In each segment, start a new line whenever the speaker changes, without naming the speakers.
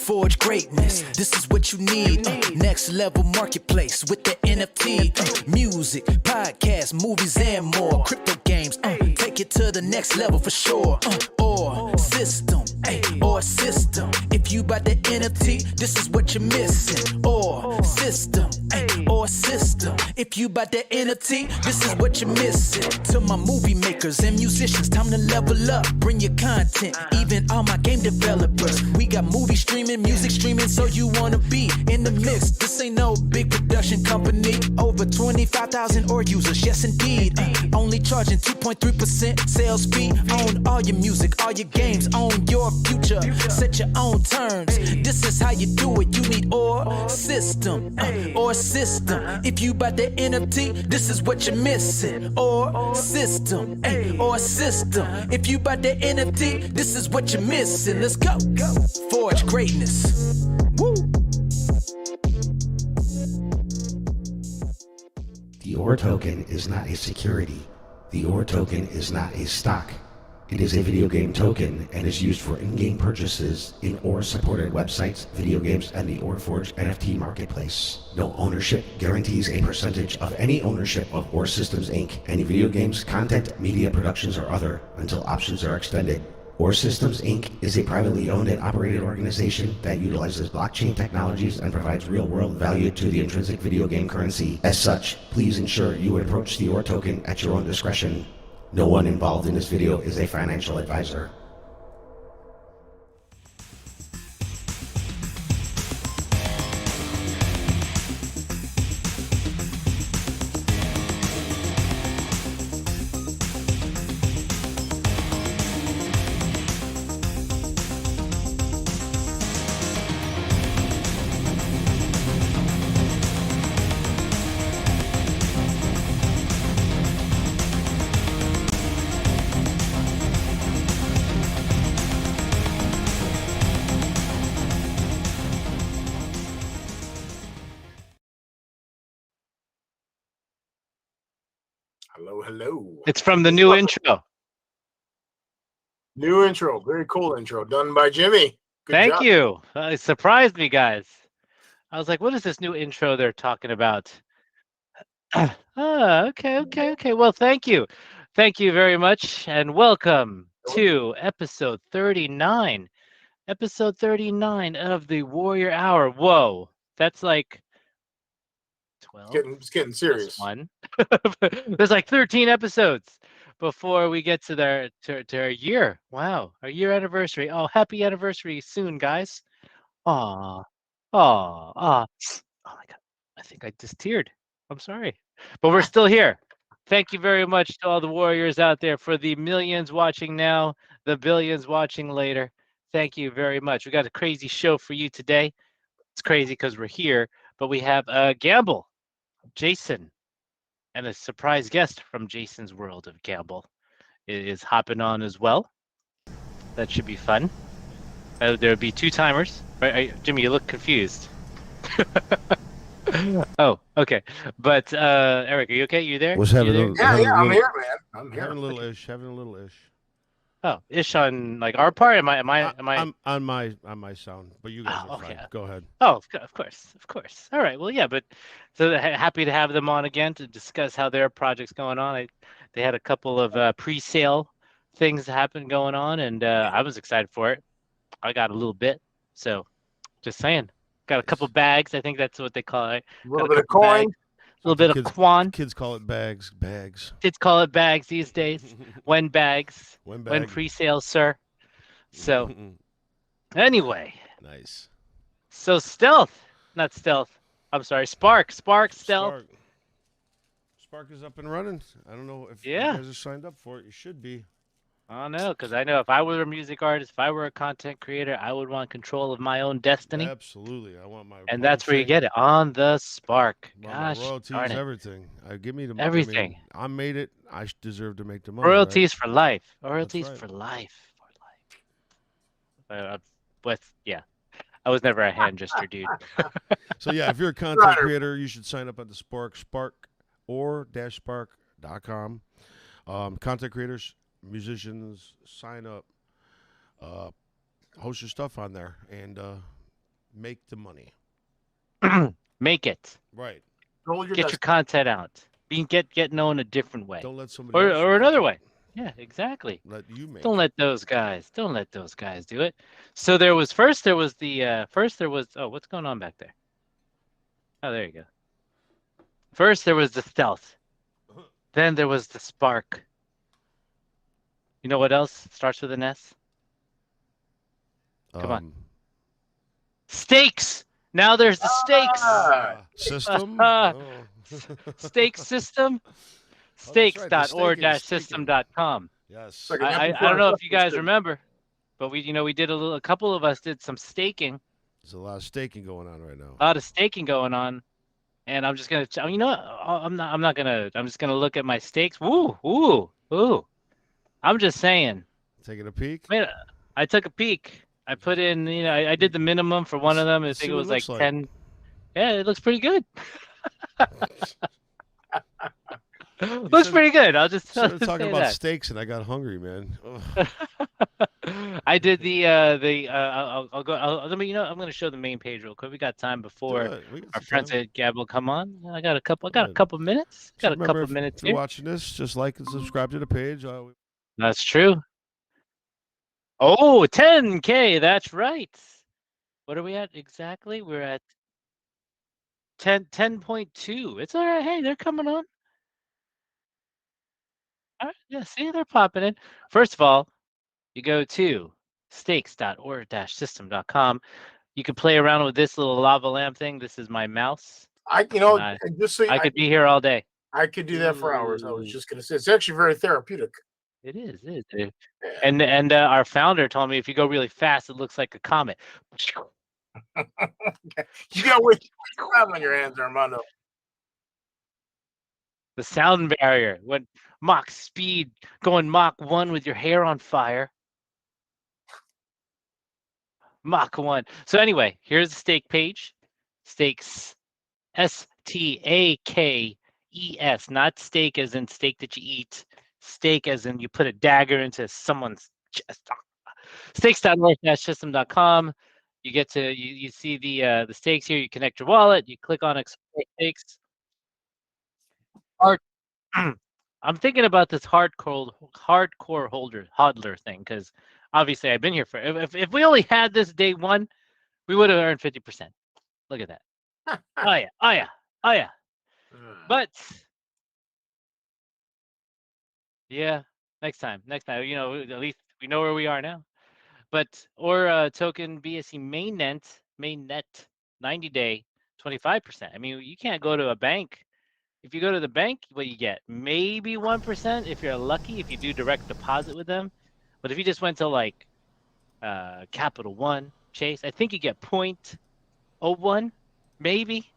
Forge greatness, this is what you need. Next level marketplace with the NFT. Music, podcasts, movies, and more. Crypto games, take it to the next level for sure. Or system, or system. If you buy the NFT, this is what you're missing. Or system, or system. If you buy the NFT, this is what you're missing. To my movie makers and musicians, time to level up. Bring your content, even all my game developers. We got movie streaming, music streaming, so you wanna be in the mix. This ain't no big production company. Over 25,000 or users, yes indeed. Only charging 2.3% sales fee. Own all your music, all your games, own your future. Set your own terms. This is how you do it. You need or system, or system. If you buy the NFT, this is what you're missing. Or system, or system. If you buy the NFT, this is what you're missing. Let's go. Forge greatness. Woo.
The OR token is not a security. The OR token is not a stock. It is a video game token and is used for in-game purchases in OR-supported websites, video games, and the ORForge NFT marketplace. No ownership guarantees a percentage of any ownership of OR Systems Inc., any video games, content, media productions, or other, until options are extended. OR Systems Inc. is a privately owned and operated organization that utilizes blockchain technologies and provides real-world value to the intrinsic video game currency. As such, please ensure you approach the OR token at your own discretion. No one involved in this video is a financial advisor.
Hello, hello.
It's from the new intro.
New intro. Very cool intro. Done by Jimmy. Good
Thank
job.
you. It surprised me, guys. I was like, what is this new intro they're talking about? Okay. Well, thank you. Thank you very much. And welcome to episode 39. Episode 39 of the Warrior Hour. Whoa. That's like 12.
It's getting serious.
One. There's like 13 episodes before we get to our year. Wow, our year anniversary. Oh, happy anniversary soon, guys. Oh my God. I think I just teared. I'm sorry, but we're still here. Thank you very much to all the warriors out there, for the millions watching now, the billions watching later. Thank you very much. We got a crazy show for you today. It's crazy because we're here, but we have Gamble, Jason, and a surprise guest from Jason's world of Gamble is hopping on as well. That should be fun. There'll be 2 timers. Right, Jimmy, you look confused. Oh, okay. But Eric, are you okay? You there?
Was having
there?
I'm here, man. I'm here.
Having a little ish.
Oh, ish on like our part? Am I?
I'm on my sound, but you guys are fine. Go ahead.
Oh, of course. All right. Well, yeah, but so happy to have them on again to discuss how their project's going on. They had a couple of pre-sale things happen going on, and I was excited for it. I got a little bit, so just saying. Got a couple bags. I think that's what they call it.
A
Got
little
a
bit of
couple bags,
coin.
a little bit of quan.
Kids call it bags.
Kids call it bags these days. When bags.
When
When
bag.
pre-sale, sir. So anyway,
Nice.
so not stealth. I'm sorry, Spark stealth.
Spark is up and running. I don't know if
Yeah.
you guys are signed up for it. You should be.
I don't know, because I know if I were a music artist, if I were a content creator, I would want control of my own destiny.
Absolutely. I want my
And that's where you get it, on the Spark.
My
Gosh,
royalties,
darn it.
everything. Give me the
Everything.
I made it. I deserve to make the money.
Royalties
right?
for life. Royalties
right.
for life. Yeah. I was never a hand gesture dude.
So yeah, if you're a content creator, you should sign up at the Spark or -spark.com. Content creators, musicians, sign up, host your stuff on there, and make the money.
Make it.
Right.
Get your content out. Get known a different way.
Don't let somebody else
or another way. Yeah, exactly.
Let you make.
Don't let those guys do it. So there was oh, what's going on back there? Oh, there you go. First there was the stealth. Then there was the spark. You know what else starts with an S? Come on. Stakes. Now there's the stakes.
System.
Stake system. Stakes.or-system.com.
Yes.
I don't know if you guys remember, but we did a couple of us did some staking.
There's a lot of staking going on right now.
A lot of staking going on, and I'm just gonna, you know what? I'm just gonna look at my stakes. Ooh. I'm just saying.
Taking a peek.
Man, I took a peek. I put in, I did the minimum for one of them. I think it was like 10. Yeah, it looks pretty good. Looks pretty good. I'll just
started talking about
that.
steaks, and I got hungry, man.
I did the I'll go. I'm going to show the main page real quick. We got time before our friends at Gab will come on. I got a couple minutes.
If you're
here.
watching this, just like and subscribe to the page.
That's true. Oh, 10K. That's right. What are we at exactly? We're at 10.2. It's all right. Hey, they're coming on. All right. Yeah, see, they're popping in. First of all, you go to stakes.or-system.com. You can play around with this little lava lamp thing. This is my mouse.
Just so
I could be here all day.
I could do that for hours. I was just going to say, it's actually very therapeutic.
It is. Yeah. And our founder told me if you go really fast, it looks like a comet.
You got way too much crap on your hands, Armando.
The sound barrier went Mach speed, going Mach 1 with your hair on fire. Mach 1. So anyway, here's the stake page. Stakes, STAKES, not steak as in steak that you eat. Steak as in you put a dagger into someone's chest. Stakes.org-system.com. You get to you see the stakes here. You connect your wallet. You click on explore stakes. I'm thinking about this hardcore hodler thing because obviously I've been here for. If we only had this day one, we would have earned 50%. Look at that. Oh yeah. But yeah, next time. At least we know where we are now. But token BSC mainnet 90-day 25%. I mean, you can't go to a bank. If you go to the bank, what you get? Maybe 1% if you're lucky, if you do direct deposit with them. But if you just went to like Capital One, Chase, I think you get 0.01, maybe.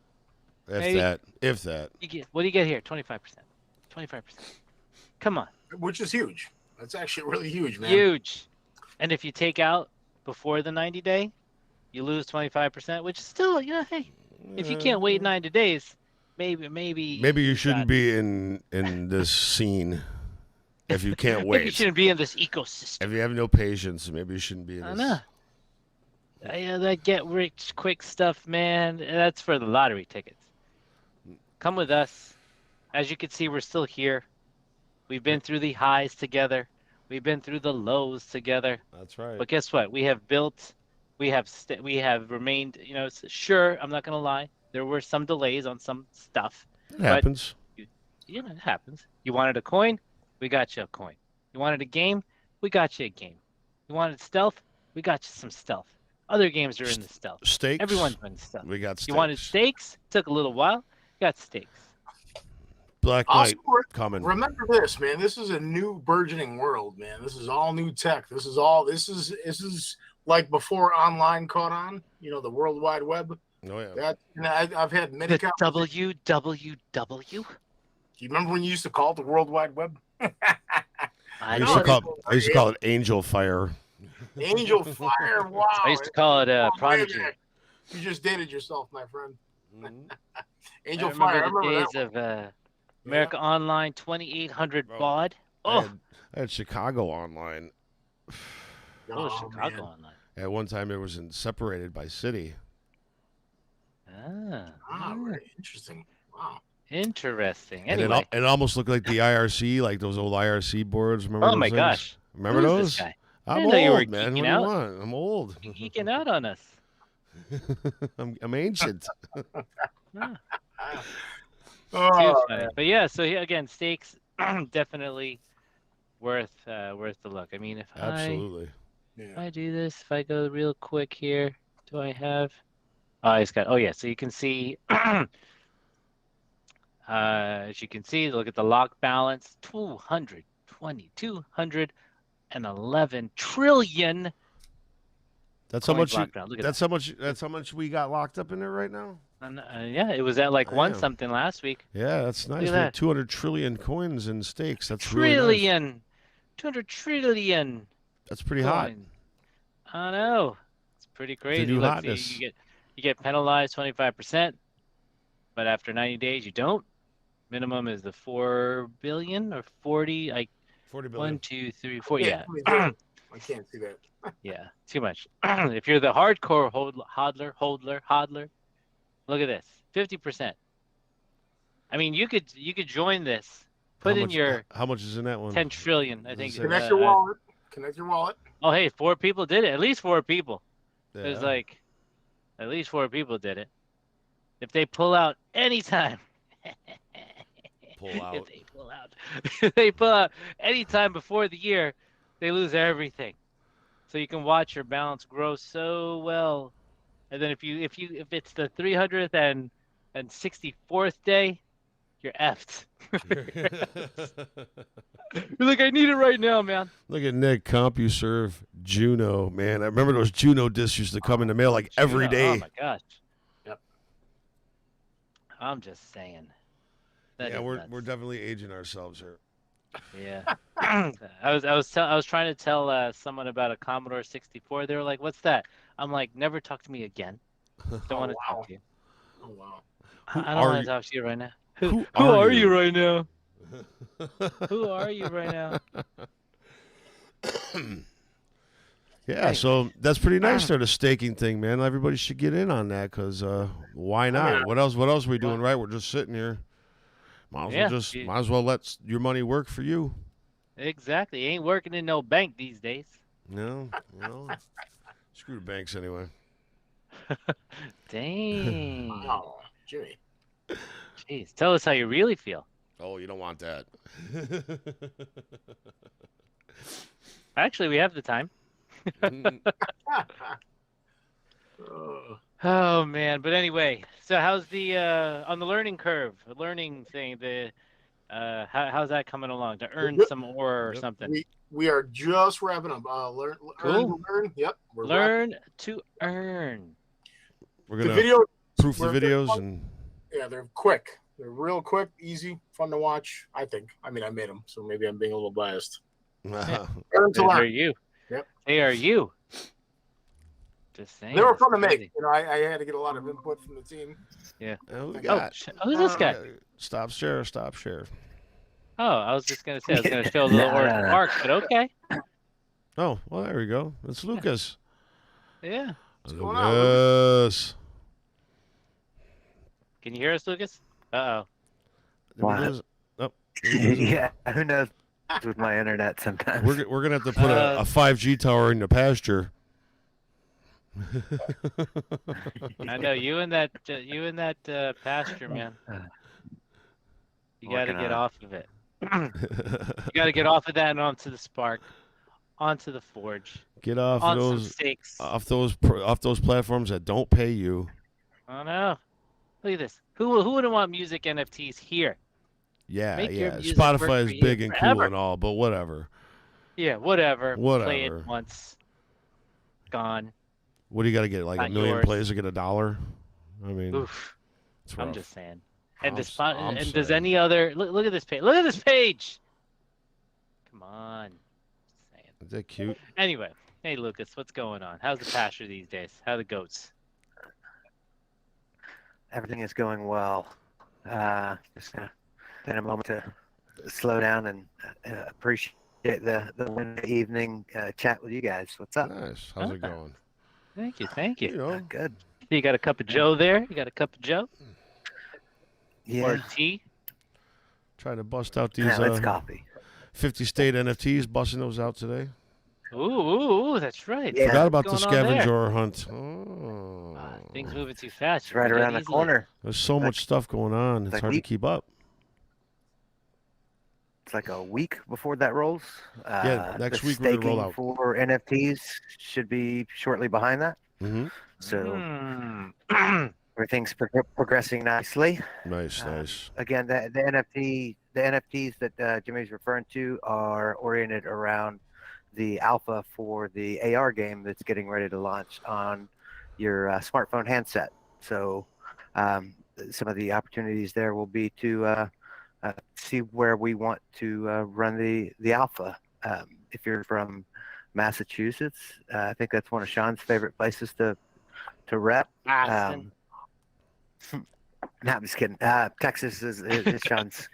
If that.
What do you get here? 25%. 25%. Come on.
Which is huge. That's actually really huge, man.
Huge. And if you take out before the 90-day, you lose 25%, which is still, hey, if you can't wait 90 days, maybe
you shouldn't be in this scene if you can't wait.
Maybe you shouldn't be in this ecosystem.
If you have no patience, maybe you shouldn't be in this.
I know. That get rich quick stuff, man. That's for the lottery tickets. Come with us. As you can see, we're still here. We've been through the highs together. We've been through the lows together.
That's right.
But guess what? We have built, we have remained, sure, I'm not gonna lie. There were some delays on some stuff,
It
but
happens.
it happens. You wanted a coin, we got you a coin. You wanted a game, we got you a game. You wanted stealth, we got you some stealth. Other games are in the stealth.
Steaks.
Everyone's in stealth.
We got steaks.
You wanted steaks, took a little while, got steaks.
Black
Also,
Knight coming.
remember this, man. This is a new burgeoning world, man. This is all new tech. This is like before online caught on. The World Wide Web.
Oh yeah.
I've had many.
The WWW.
Do you remember when you used to call it the World Wide Web?
I used to call it Angel Fire.
Angel Fire. Wow.
I used to call it Prodigy.
You just dated yourself, my friend.
Mhm.
Angel
I
Fire. I
remember the
remember
days
that
of America Online 2800
Bro,
baud.
I
Oh,
had Chicago Online.
one.
Chicago
Man.
Online.
At one time, it was separated by city.
Ah, very interesting. Wow.
Interesting.
And
Anyway,
it almost looked like the IRC, like those old IRC boards. Remember
oh
those
my
things?
gosh,
Remember
who's
those?
this guy?
I'm
didn't know you were
old, man. What
geeking
do you
out.
want? I'm old.
You geeking out on us.
I'm ancient.
Ah,
Oh,
too funny. But yeah, so again, stakes definitely worth the look. I mean, if
Absolutely.
I do this, if I go real quick here, do I have? Oh, I just got. Oh yeah, so you can see. As you can see, look at the lock balance: 211 trillion.
That's how
coins
much.
locked around. Look at
That's how much. That's how much we got locked up in there right now.
And, yeah, it was at like one
Damn.
something last week.
Yeah, that's nice.
at
We
that.
have 200 trillion coins in stakes. That's really nice.
Trillion, 200 trillion.
That's pretty hot.
coins. I know. It's pretty crazy.
new
Look,
hotness.
you get penalized 25%, but after 90 days you don't. Minimum is the 4 billion or 40.
40 billion.
1, 2, 3, 4.
yeah.
Yeah.
I can't see that.
Yeah, too much. If you're the hardcore hodler, look at this, 50%. I mean, you could join this. Put
How
in
much-
your
How much is in that one?
10 trillion. I think.
Is it-
Connect your wallet. Connect your wallet.
Oh, hey, 4 people did it. At least 4 people. There's
Yeah.
like, at least 4 people did it. If they pull out anytime.
Pull
If
out.
they pull out. If they pull out anytime before the year, they lose everything. So you can watch your balance grow so well. And then if it's the 300th and 64th day, you're effed. You're like, I need it right now, man.
Look at Nick CompuServe Juno, man. I remember those Juno discs used to come in the mail like every
Oh
day.
my gosh.
Yep.
I'm just saying. That
Yeah,
is
we're
nuts.
definitely aging ourselves here.
Yeah. I was trying to tell someone about a Commodore 64. They were like, "What's that?" I'm like, "Never talk to me again. Don't want to
wow.
talk to you.
Oh wow.
Who
I don't
are
want
you?
to talk to you right now.
Who
Who
are
are
you?
you right now? Who are you right now?"
Yeah, so that's pretty nice there, the staking thing, man. Everybody should get in on that because why not? What else are we doing right? We're just sitting here. Might as well let your money work for you.
Exactly. Ain't working in no bank these days.
No, screw the banks anyway.
Dang.
Wow. Jimmy.
Jeez. Tell us how you really feel.
Oh, you don't want that.
Actually, we have the time.
Oh.
Oh man, but anyway, so how's the on the learning curve, the learning thing, the how's that coming along to earn some ore or
Yep.
something?
We are just wrapping up. Learn
Cool.
to learn. Yep. We're
Learn to earn.
We're
The
gonna
video.
proof the
we're-
videos and
Yeah, they're quick. They're real quick, easy, fun to watch. I think. I mean, I made them, so maybe I'm being a little biased. Learn to
They are
learn.
you.
Yep.
They are you. Just saying.
They were
that's
fun to make.
crazy.
I had to get a lot of input from the team.
who we
Oh,
got?
who's this guy?
Stop share. Stop share.
Oh, I was just gonna say I was gonna show a little orange mark, but okay.
Oh, well, there we go. It's Lucas.
Yeah.
going on,
Lucas.
Can you hear us, Lucas? Uh-oh.
Did we
Wow.
lose- Oh, did we lose him?
Yeah, who knows? with my internet sometimes.
We're gonna have to put a 5G tower in the pasture.
I know you and that pasture, man. You got to get off of it. You got to get off of that and onto the Spark, onto the Forge.
Get off
on
of
some
those
stakes.
off those platforms that don't pay you.
I know. Look at this. Who wouldn't want music NFTs here?
Yeah,
Make your music
Spotify is big and
forever.
cool and all, but whatever.
Yeah, whatever.
Whatever.
Play it once. Gone.
What do you got to get? Like
Not
a million
yours.
plays to get $1? I mean,
Oof.
it's
I'm
rough.
just saying. And
I'm
does
saying.
any other look at this page? Look at this page. Come on. Just saying.
Is that cute?
Anyway, hey Lucas, what's going on? How's the pasture these days? How are the goats?
Everything is going well. Just gonna take a moment to slow down and appreciate the Wednesday evening chat with you guys. What's up?
Nice. How's it going?
Thank you, thank you.
You know,
Good.
You got a cup of Joe there? You got a cup of Joe?
Yeah.
Or tea?
trying to bust out these
Yeah, it's coffee.
50 state NFTs, busting those out today.
Ooh, that's right.
Yeah.
Forgot about the
What's going on there?
scavenger hunt. Oh.
Things moving too fast.
It's right around the corner.
There's so much stuff going on. It's
like
hard to
week.
keep up.
It's like a week before that rolls.
Yeah, next
the
week we're gonna roll
staking
out.
for NFTs should be shortly behind that.
Mm-hmm.
So everything's progressing nicely.
Nice.
Again, the NFTs that Jimmy's referring to are oriented around the alpha for the AR game that's getting ready to launch on your smartphone handset. So some of the opportunities there will be to see where we want to run the alpha. If you're from Massachusetts, I think that's one of Sean's favorite places to rep.
Boston.
No, I'm just kidding. Texas is Sean's.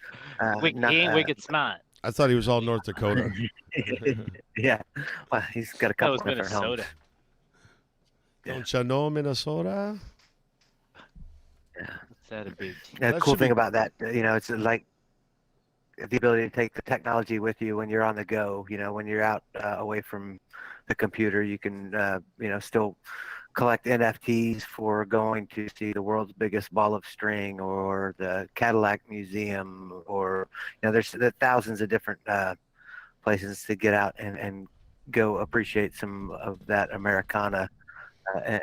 He ain't wicked smart.
I thought he was all North Dakota.
Yeah, well, he's got a
That
couple
was
different
Minnesota.
homes.
Don't you know Minnesota?
Is that a big team?
The
That
cool
should
thing
be-
about that, it's like the ability to take the technology with you when you're on the go. When you're out away from the computer, you can, still collect NFTs for going to see the world's biggest ball of string or the Cadillac Museum, or there's thousands of different places to get out and go appreciate some of that Americana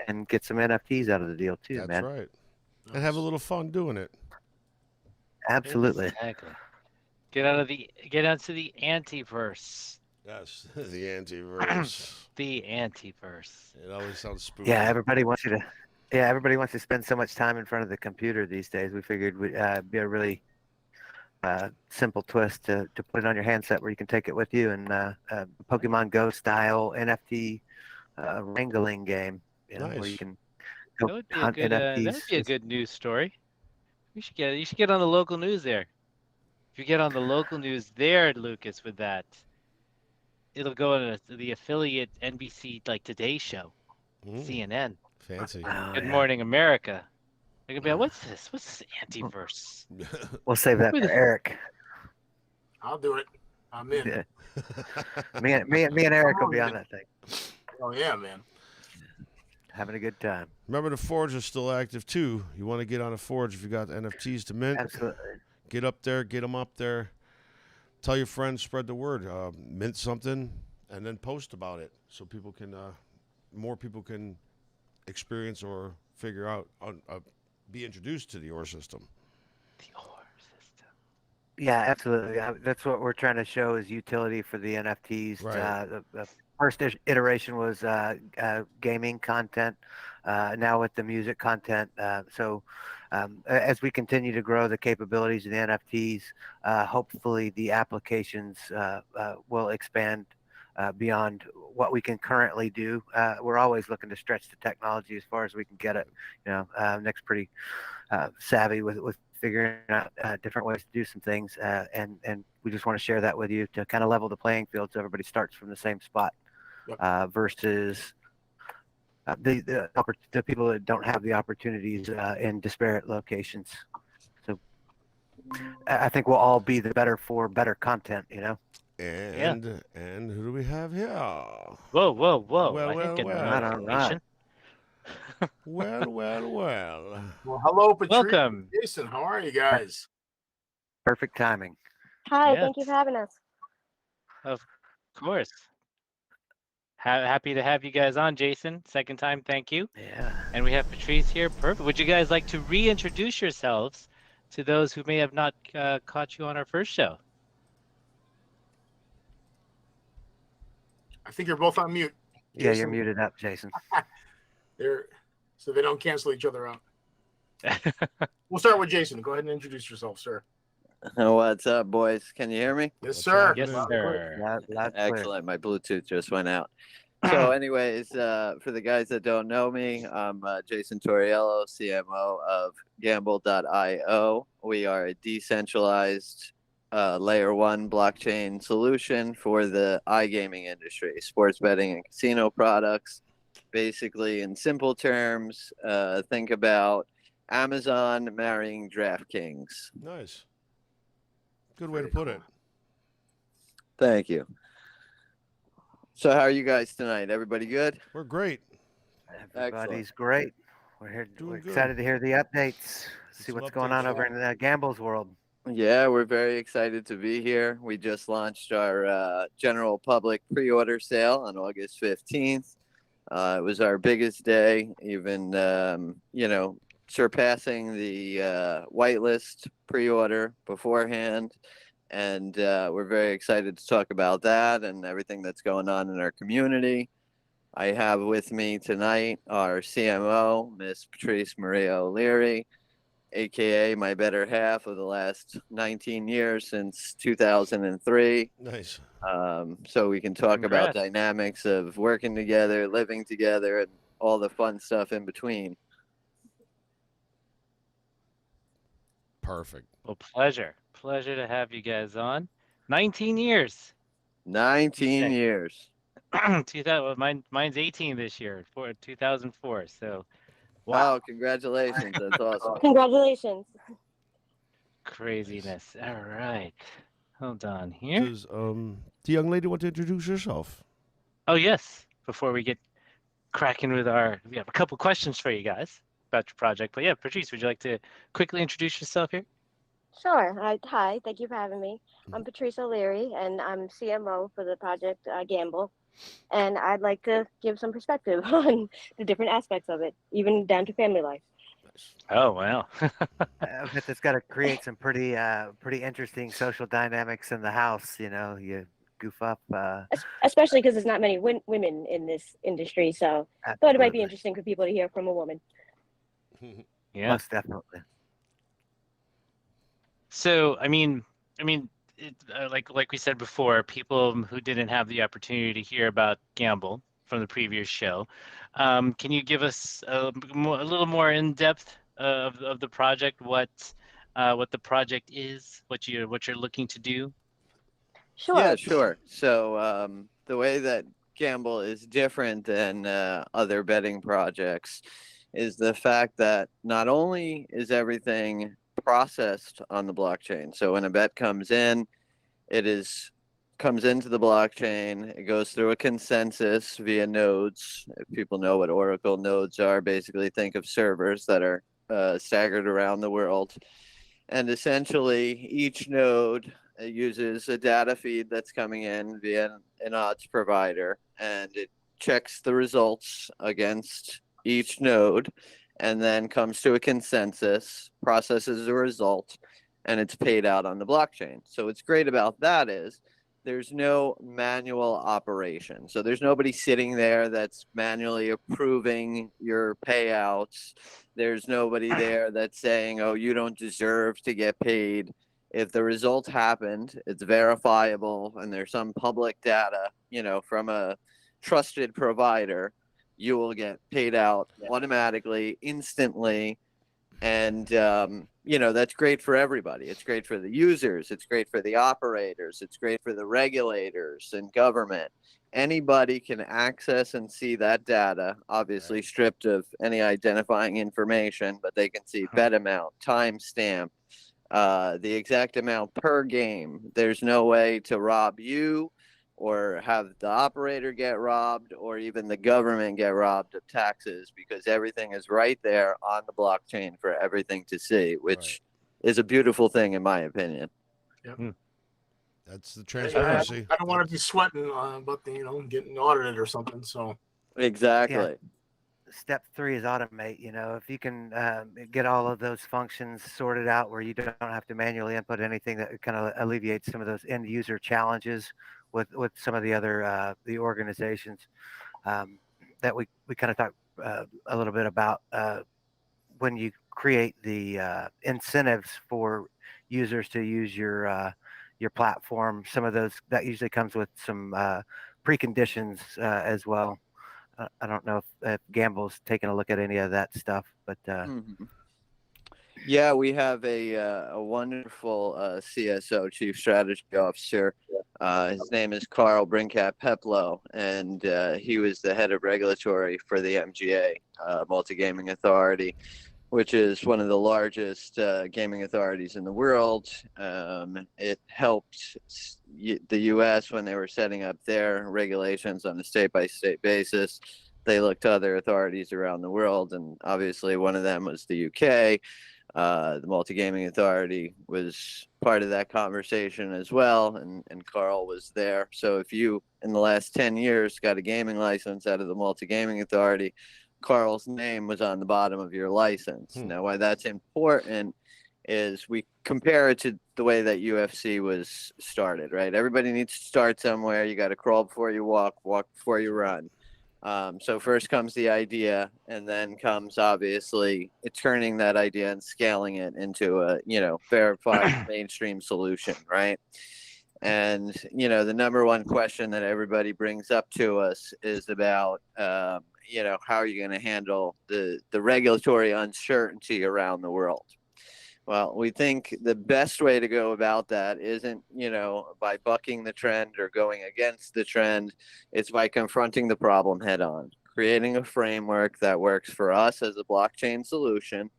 and get some NFTs out of the deal too,
That's
man.
right. And have a little fun doing it.
Absolutely.
Exactly. Get out to the antiverse.
Yes, the antiverse.
The antiverse.
It always sounds spooky.
Yeah, everybody wants to spend so much time in front of the computer these days. We figured would be a really simple twist to put it on your handset where you can take it with you, and Pokemon Go style NFT wrangling game, where
Nice.
you can
That
go
would be a
hunt
good. That
NFTs.
would be a good news story. You should get on the local news there. If you get on the local news there, Lucas, with that, it'll go on the affiliate NBC Today Show, CNN.
Fancy.
Oh,
Good
yeah.
Morning America. They're gonna be like, what's this? What's this antiverse?
We'll save that
Who
for
the-
Eric.
I'll do it. I'm in.
Yeah. Me and Eric will be on that thing,
Oh yeah, man.
having a good time.
Remember, the Forge is still active too. You want to get on a Forge if you got NFTs to mint.
Absolutely.
Get up there, get them up there. Tell your friends, spread the word. Mint something, and then post about it so people can, more people can experience or figure out, be introduced to the OR system.
The OR system.
Yeah, absolutely. That's what we're trying to show is utility for the NFTs.
Right.
The first iteration was gaming content. Now with the music content. So as we continue to grow the capabilities of the NFTs, hopefully the applications will expand beyond what we can currently do. We're always looking to stretch the technology as far as we can get it. Nick's pretty savvy with figuring out different ways to do some things, and we just want to share that with you to kind of level the playing field so everybody starts from the same spot.
Yep.
Versus the people that don't have the opportunities in disparate locations. So I think we'll all be the better for better content, you know?
And who do we have here?
Whoa.
Well,
I didn't
well,
get no
well.
notification.
Well.
Well, hello, Patrice.
Welcome.
Jason, how are you guys?
Perfect timing.
Hi,
Yes.
thank you for having us.
Of course. Happy to have you guys on, Jason. Second time, thank you.
Yeah.
And we have Patrice here. Perfect. Would you guys like to reintroduce yourselves to those who may have not caught you on our first show?
I think you're both on mute.
Jason. Yeah, you're
Jason.
muted up, Jason.
So they don't cancel each other out. We'll start with Jason. Go ahead and introduce yourself, sir.
What's up, boys? Can you hear me?
Yes, sir.
Yes, sir.
Excellent. My Bluetooth just went out. So, anyways, for the guys that don't know me, I'm Jason Tauriello, CMO of Gamble.io. We are a decentralized layer one blockchain solution for the iGaming industry, sports betting and casino products. Basically, in simple terms, think about Amazon marrying DraftKings.
Nice. Good way to put it.
Thank you. So how are you guys tonight? Everybody good?
We're great.
Everybody's great. We're
Doing
excited to hear the updates. See
some
what's going on
updates,
over in Gamble's world.
Yeah, we're very excited to be here. We just launched our general public pre-order sale on August 15th. It was our biggest day, even, surpassing the whitelist pre-order beforehand. And we're very excited to talk about that and everything that's going on in our community. I have with me tonight our CMO, Miss Patrice Maria O'Leary, aka my better half of the last 19 years since 2003.
Nice.
So we can talk about
Congrats.
dynamics of working together, living together, and all the fun stuff in between.
Perfect.
Well, pleasure to have you guys on. 19 years.
19
Okay.
years.
2000. Mine's 18 this year, 2004. So, wow.
Wow, congratulations. That's awesome.
Congratulations.
Craziness. All right. Hold on here.
Does the young lady want to introduce herself?
Oh, yes. Before we get cracking with we have a couple questions for you guys about your project. But yeah, Patrice, would you like to quickly introduce yourself here?
Sure. Hi, thank you for having me. I'm Patrice O'Leary, and I'm CMO for the project Gamble. And I'd like to give some perspective on the different aspects of it, even down to family life.
Oh, wow.
I bet that's got to create some pretty interesting social dynamics in the house. You know, you goof up.
Especially because there's not many women in this industry, so I thought it might be interesting for people to hear from a woman.
Yeah.
Most definitely.
So, I mean, like we said before, people who didn't have the opportunity to hear about Gamble from the previous show, can you give us a little more in depth of the project? What the project is, what you're looking to do?
Sure.
Yeah, sure. So the way that Gamble is different than other betting projects is the fact that not only is everything processed on the blockchain. So when a bet comes in, comes into the blockchain. It goes through a consensus via nodes. If people know what Oracle nodes are, basically think of servers that are staggered around the world. And essentially, each node uses a data feed that's coming in via an odds provider, and it checks the results against each node, and then comes to a consensus, processes a result, and it's paid out on the blockchain. So what's great about that is there's no manual operation. So there's nobody sitting there that's manually approving your payouts. There's nobody there that's saying, oh, you don't deserve to get paid. If the result happened, it's verifiable, and there's some public data, from a trusted provider, you will get paid out automatically, instantly. And, that's great for everybody. It's great for the users. It's great for the operators. It's great for the regulators and government. Anybody can access and see that data, obviously stripped of any identifying information, but they can see bet amount, timestamp, the exact amount per game. There's no way to rob you or have the operator get robbed or even the government get robbed of taxes, because everything is right there on the blockchain for everything to see, which is a beautiful thing in my opinion.
Yep.
That's the transparency.
I don't want to be sweating about getting audited or something. So
exactly.
Yeah. Step 3 is automate. If you can get all of those functions sorted out where you don't have to manually input anything, that kind of alleviates some of those end user challenges with some of the other the organizations that we kind of talked a little bit about when you create the incentives for users to use your platform. Some of those that usually comes with some preconditions as well. I don't know if Gamble's taken a look at any of that stuff, but
yeah, we have a wonderful CSO, Chief Strategy Officer. His name is Carl Brinkat Peplow, and he was the head of regulatory for the MGA, Multi-Gaming Authority, which is one of the largest gaming authorities in the world. It helped the U.S. when they were setting up their regulations on a state-by-state basis. They looked to other authorities around the world, and obviously one of them was the U.K. The Multi-Gaming Authority was part of that conversation as well, and Carl was there. So if you, in the last 10 years, got a gaming license out of the Multi-Gaming Authority, Carl's name was on the bottom of your license. Now, why that's important is we compare it to the way that UFC was started, right? Everybody needs to start somewhere. You got to crawl before you walk before you run. So first comes the idea, and then comes obviously turning that idea and scaling it into a verified mainstream solution, right? And the number one question that everybody brings up to us is about how are you going to handle the regulatory uncertainty around the world? Well, we think the best way to go about that isn't, by bucking the trend or going against the trend. It's by confronting the problem head on, creating a framework that works for us as a blockchain solution,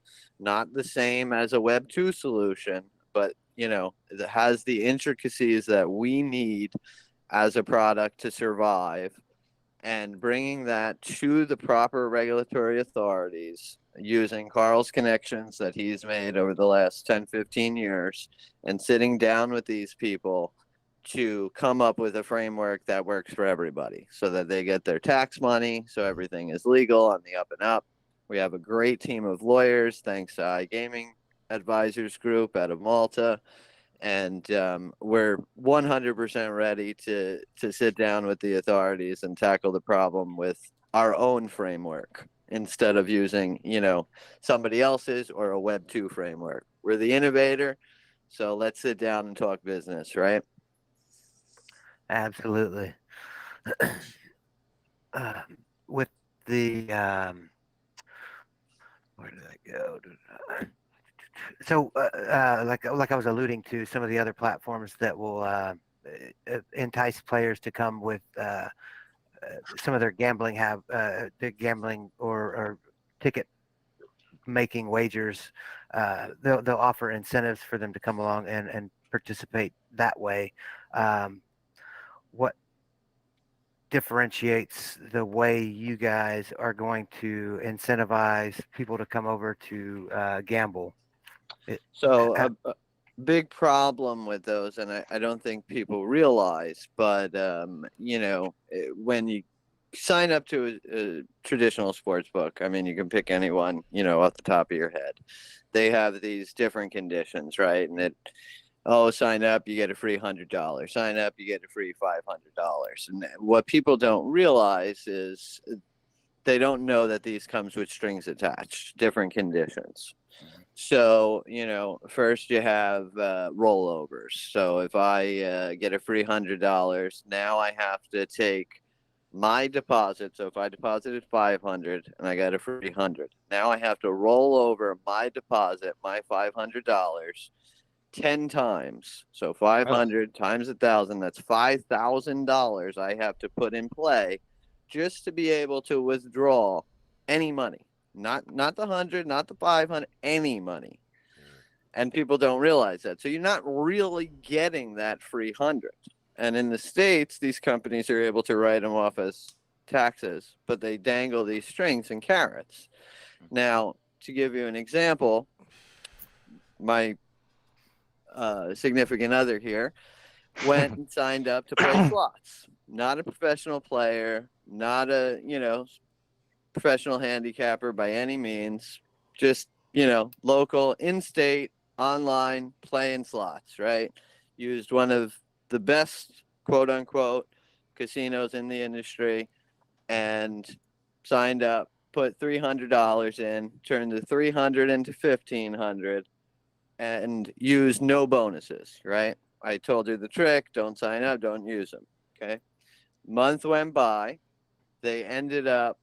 not the same as a Web 2 solution, but, that has the intricacies that we need as a product to survive, and bringing that to the proper regulatory authorities using Carl's connections that he's made over the last 10, 15 years, and sitting down with these people to come up with a framework that works for everybody so that they get their tax money, so everything is legal on the up and up. We have a great team of lawyers, thanks to iGaming Advisors Group out of Malta. And we're 100% ready to sit down with the authorities and tackle the problem with our own framework instead of using, somebody else's or a Web 2 framework. We're the innovator, so let's sit down and talk business, right?
Absolutely. With the where did I go? So, like I was alluding to, some of the other platforms that will entice players to come with some of their gambling or ticket making wagers. They'll offer incentives for them to come along and participate that way. What differentiates the way you guys are going to incentivize people to come over to gamble?
So a big problem with those, and I don't think people realize, but when you sign up to a traditional sports book, I mean, you can pick anyone, off the top of your head. They have these different conditions, right? And sign up, you get a free $100. Sign up, you get a free $500. And what people don't realize is they don't know that these comes with strings attached, different conditions. So, first you have rollovers. So if I get a free $100, now I have to take my deposit. So if I deposited $500 and I got a free $100, now I have to roll over my deposit, my $500, 10 times. So 500 times 1,000, that's $5,000 I have to put in play just to be able to withdraw any money. Not the 100, not the 500, any money. And people don't realize that. So you're not really getting that free 100. And in the States, these companies are able to write them off as taxes, but they dangle these strings and carrots. Now, to give you an example, my significant other here went and signed up to play slots. Not a professional player, not a, professional handicapper by any means, just, local, in-state, online, playing slots, right? Used one of the best, quote-unquote, casinos in the industry and signed up, put $300 in, turned the $300 into $1,500, and used no bonuses, right? I told you the trick, don't sign up, don't use them, okay? Month went by, they ended up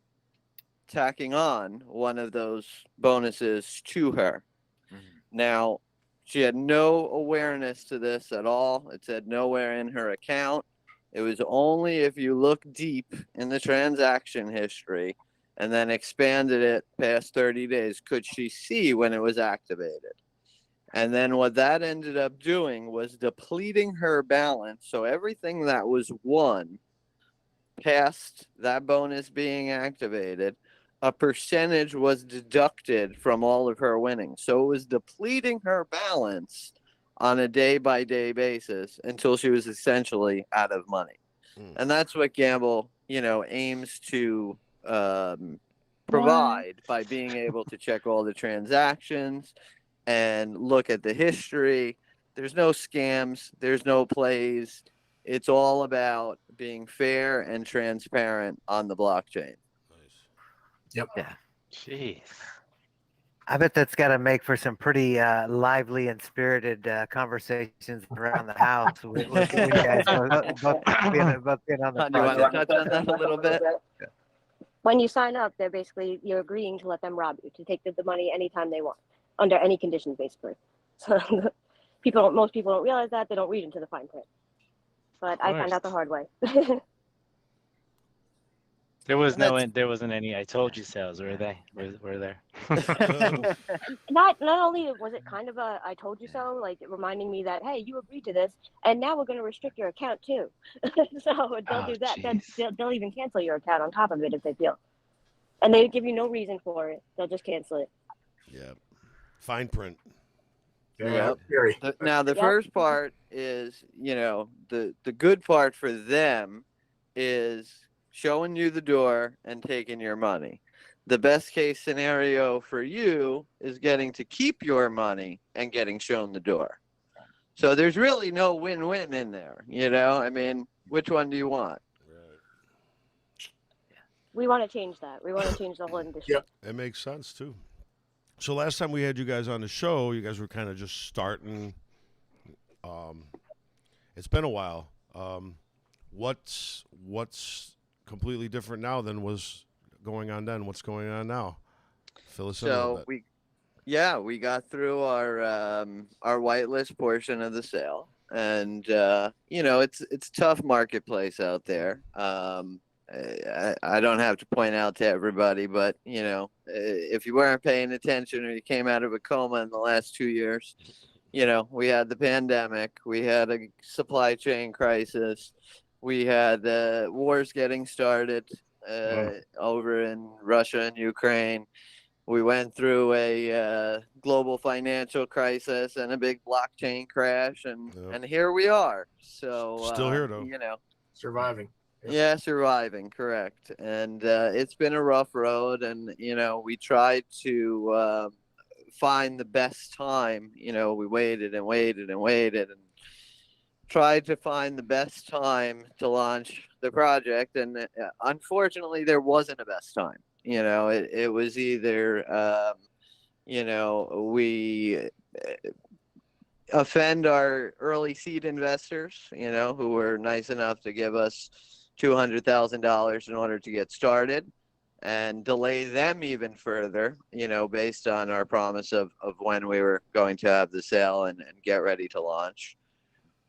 tacking on one of those bonuses to her. Now, she had no awareness to this at all. It said nowhere in her account. It was only if you look deep in the transaction history and then expanded it past 30 days could she see when it was activated. And then what that ended up doing was depleting her balance. So everything that was won past that bonus being activated, a percentage was deducted from all of her winnings. So it was depleting her balance on a day-by-day basis until she was essentially out of money. And that's what Gamble, aims to provide by being able to check all the transactions and look at the history. There's no scams. There's no plays. It's all about being fair and transparent on the blockchain.
Yep.
Yeah.
Jeez.
I bet that's got to make for some pretty lively and spirited conversations around the house with you guys both being on the
Do you want to
project.
touch on that a little bit?
When you sign up, they're basically, you're agreeing to let them rob you, to take the money anytime they want, under any conditions, basically. So most people don't realize that. They don't read into the fine print. But I found out the hard way.
There wasn't any "I told you so's," were they? Were there?
Not only was it kind of a "I told you so," like reminding me that, hey, you agreed to this, and now we're going to restrict your account too. So they'll do that. They'll even cancel your account on top of it if they feel. And they give you no reason for it. They'll just cancel it.
Yeah. Fine print.
Yeah.
Now the first part is, the good part for them is showing you the door and taking your money. The best case scenario for you is getting to keep your money and getting shown the door. So there's really no win-win in there, I mean, which one do you want?
We want to change that. We want to change the whole industry.
Yep.
It makes sense too. So last time we had you guys on the show, you guys were kind of just starting. It's been a while. What's completely different now than was going on then? What's going on now? Fill us in a little bit.
We got through our whitelist portion of the sale, and it's a tough marketplace out there. I don't have to point out to everybody, but if you weren't paying attention or you came out of a coma in the last 2 years, we had the pandemic, we had a supply chain crisis, we had wars getting started over in Russia and Ukraine. We went through a global financial crisis and a big blockchain crash, and here we are. So
still here though.
Surviving.
Yeah, surviving, correct. And it's been a rough road, and we tried to find the best time. We waited and waited and waited and tried to find the best time to launch the project, and unfortunately there wasn't a best time. It was either we offend our early seed investors, who were nice enough to give us $200,000 in order to get started, and delay them even further, based on our promise of when we were going to have the sale and get ready to launch.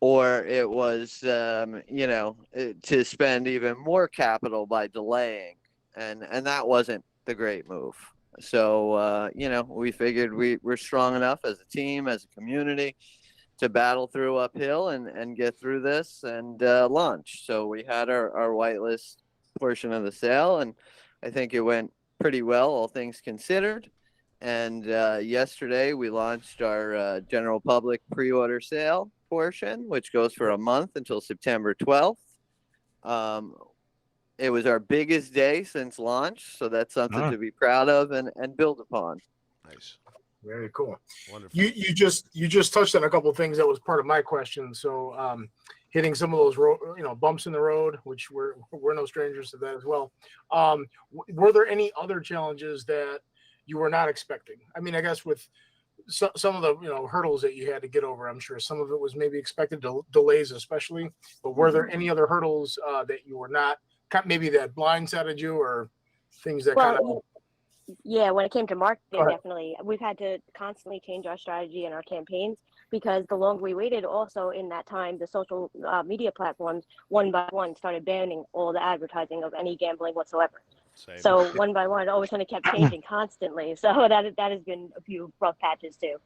Or it was, to spend even more capital by delaying. And that wasn't the great move. So, we figured we're strong enough as a team, as a community, to battle through uphill and get through this and launch. So we had our whitelist portion of the sale, and I think it went pretty well, all things considered. And yesterday we launched our general public pre-order sale portion, which goes for a month until September 12th. It was our biggest day since launch, so that's something to be proud of and build upon.
Nice.
Very cool.
Wonderful.
You just touched on a couple of things that was part of my question. So hitting some of those bumps in the road, which we're no strangers to that as well. Were there any other challenges that you were not expecting? I mean, I guess with some of the hurdles that you had to get over, I'm sure some of it was maybe expected, delays especially. But were there any other hurdles that you were not, maybe that blindsided you, or things that kind of?
Yeah, when it came to marketing, definitely. We've had to constantly change our strategy and our campaigns, because the longer we waited, also in that time, the social media platforms, one by one, started banning all the advertising of any gambling whatsoever. Same. So one by one, it always kind of kept changing constantly. So that has been a few rough patches too.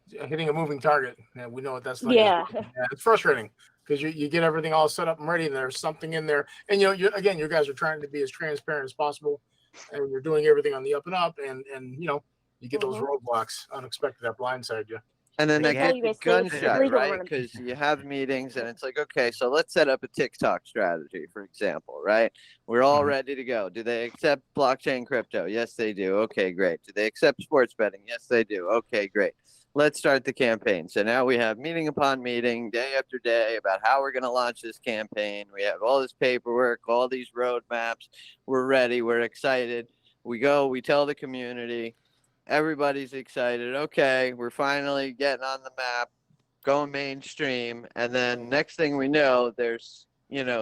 Hitting a moving target. Yeah, we know what that's like.
Yeah.
It's frustrating because you get everything all set up and ready, and there's something in there. And you guys are trying to be as transparent as possible, and you're doing everything on the up and up, and you get those roadblocks unexpected that blindside you.
And then that gets gunshot, right? Because you have meetings and it's like, okay, so let's set up a TikTok strategy, for example, right? We're all ready to go. Do they accept blockchain crypto? Yes, they do. Okay, great. Do they accept sports betting? Yes, they do. Okay, great. Let's start the campaign. So now we have meeting upon meeting, day after day, about how we're going to launch this campaign. We have all this paperwork, all these roadmaps. We're ready. We're excited. We go, we tell the community. Everybody's excited. Okay, we're finally getting on the map, going mainstream. And then next thing we know, there's,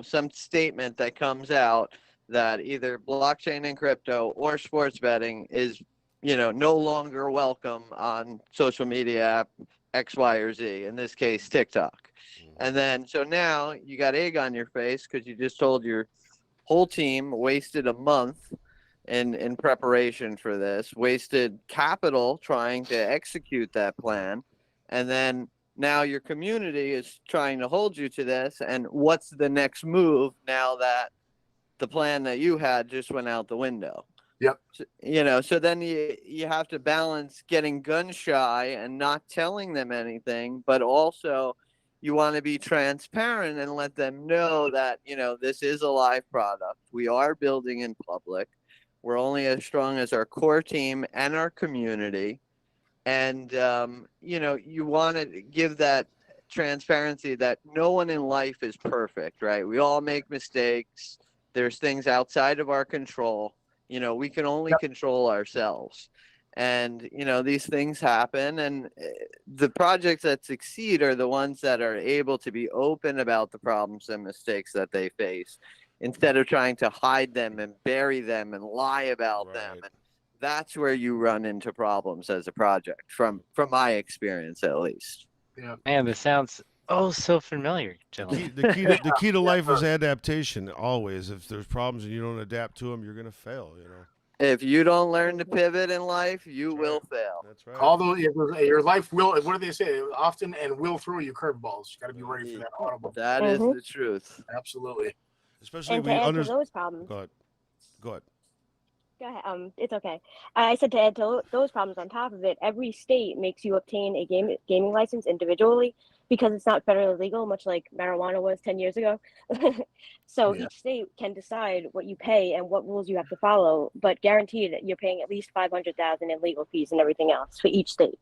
some statement that comes out that either blockchain and crypto or sports betting is, no longer welcome on social media app X, Y, or Z, in this case, TikTok. And then, so now you got egg on your face because you just told your whole team, wasted a month in preparation for this, wasted capital trying to execute that plan, and then now your community is trying to hold you to this, and what's the next move now that the plan that you had just went out the window?
Yep.
So then you have to balance getting gun shy and not telling them anything, but also you want to be transparent and let them know that, this is a live product. We are building in public. We're only as strong as our core team and our community. And, you want to give that transparency that no one in life is perfect, right? We all make mistakes. There's things outside of our control. We can only control ourselves. And, these things happen. And the projects that succeed are the ones that are able to be open about the problems and mistakes that they face, instead of trying to hide them and bury them and lie about them. And that's where you run into problems as a project, from my experience, at least.
Yeah.
Man, this sounds so familiar, gentlemen.
The key to life is adaptation, always. If there's problems and you don't adapt to them, you're going to fail,
If you don't learn to pivot in life, you will fail.
That's right.
Although your life will, what do they say? Often and will throw you curveballs. You got to be ready for that audible.
That is the truth.
Absolutely.
Especially
and to add to those problems.
Go ahead.
Go ahead. It's okay. I said to add to those problems on top of it, every state makes you obtain a gaming license individually, because it's not federally legal, much like marijuana was 10 years ago. So each state can decide what you pay and what rules you have to follow, but guaranteed that you're paying at least $500,000 in legal fees and everything else for each state.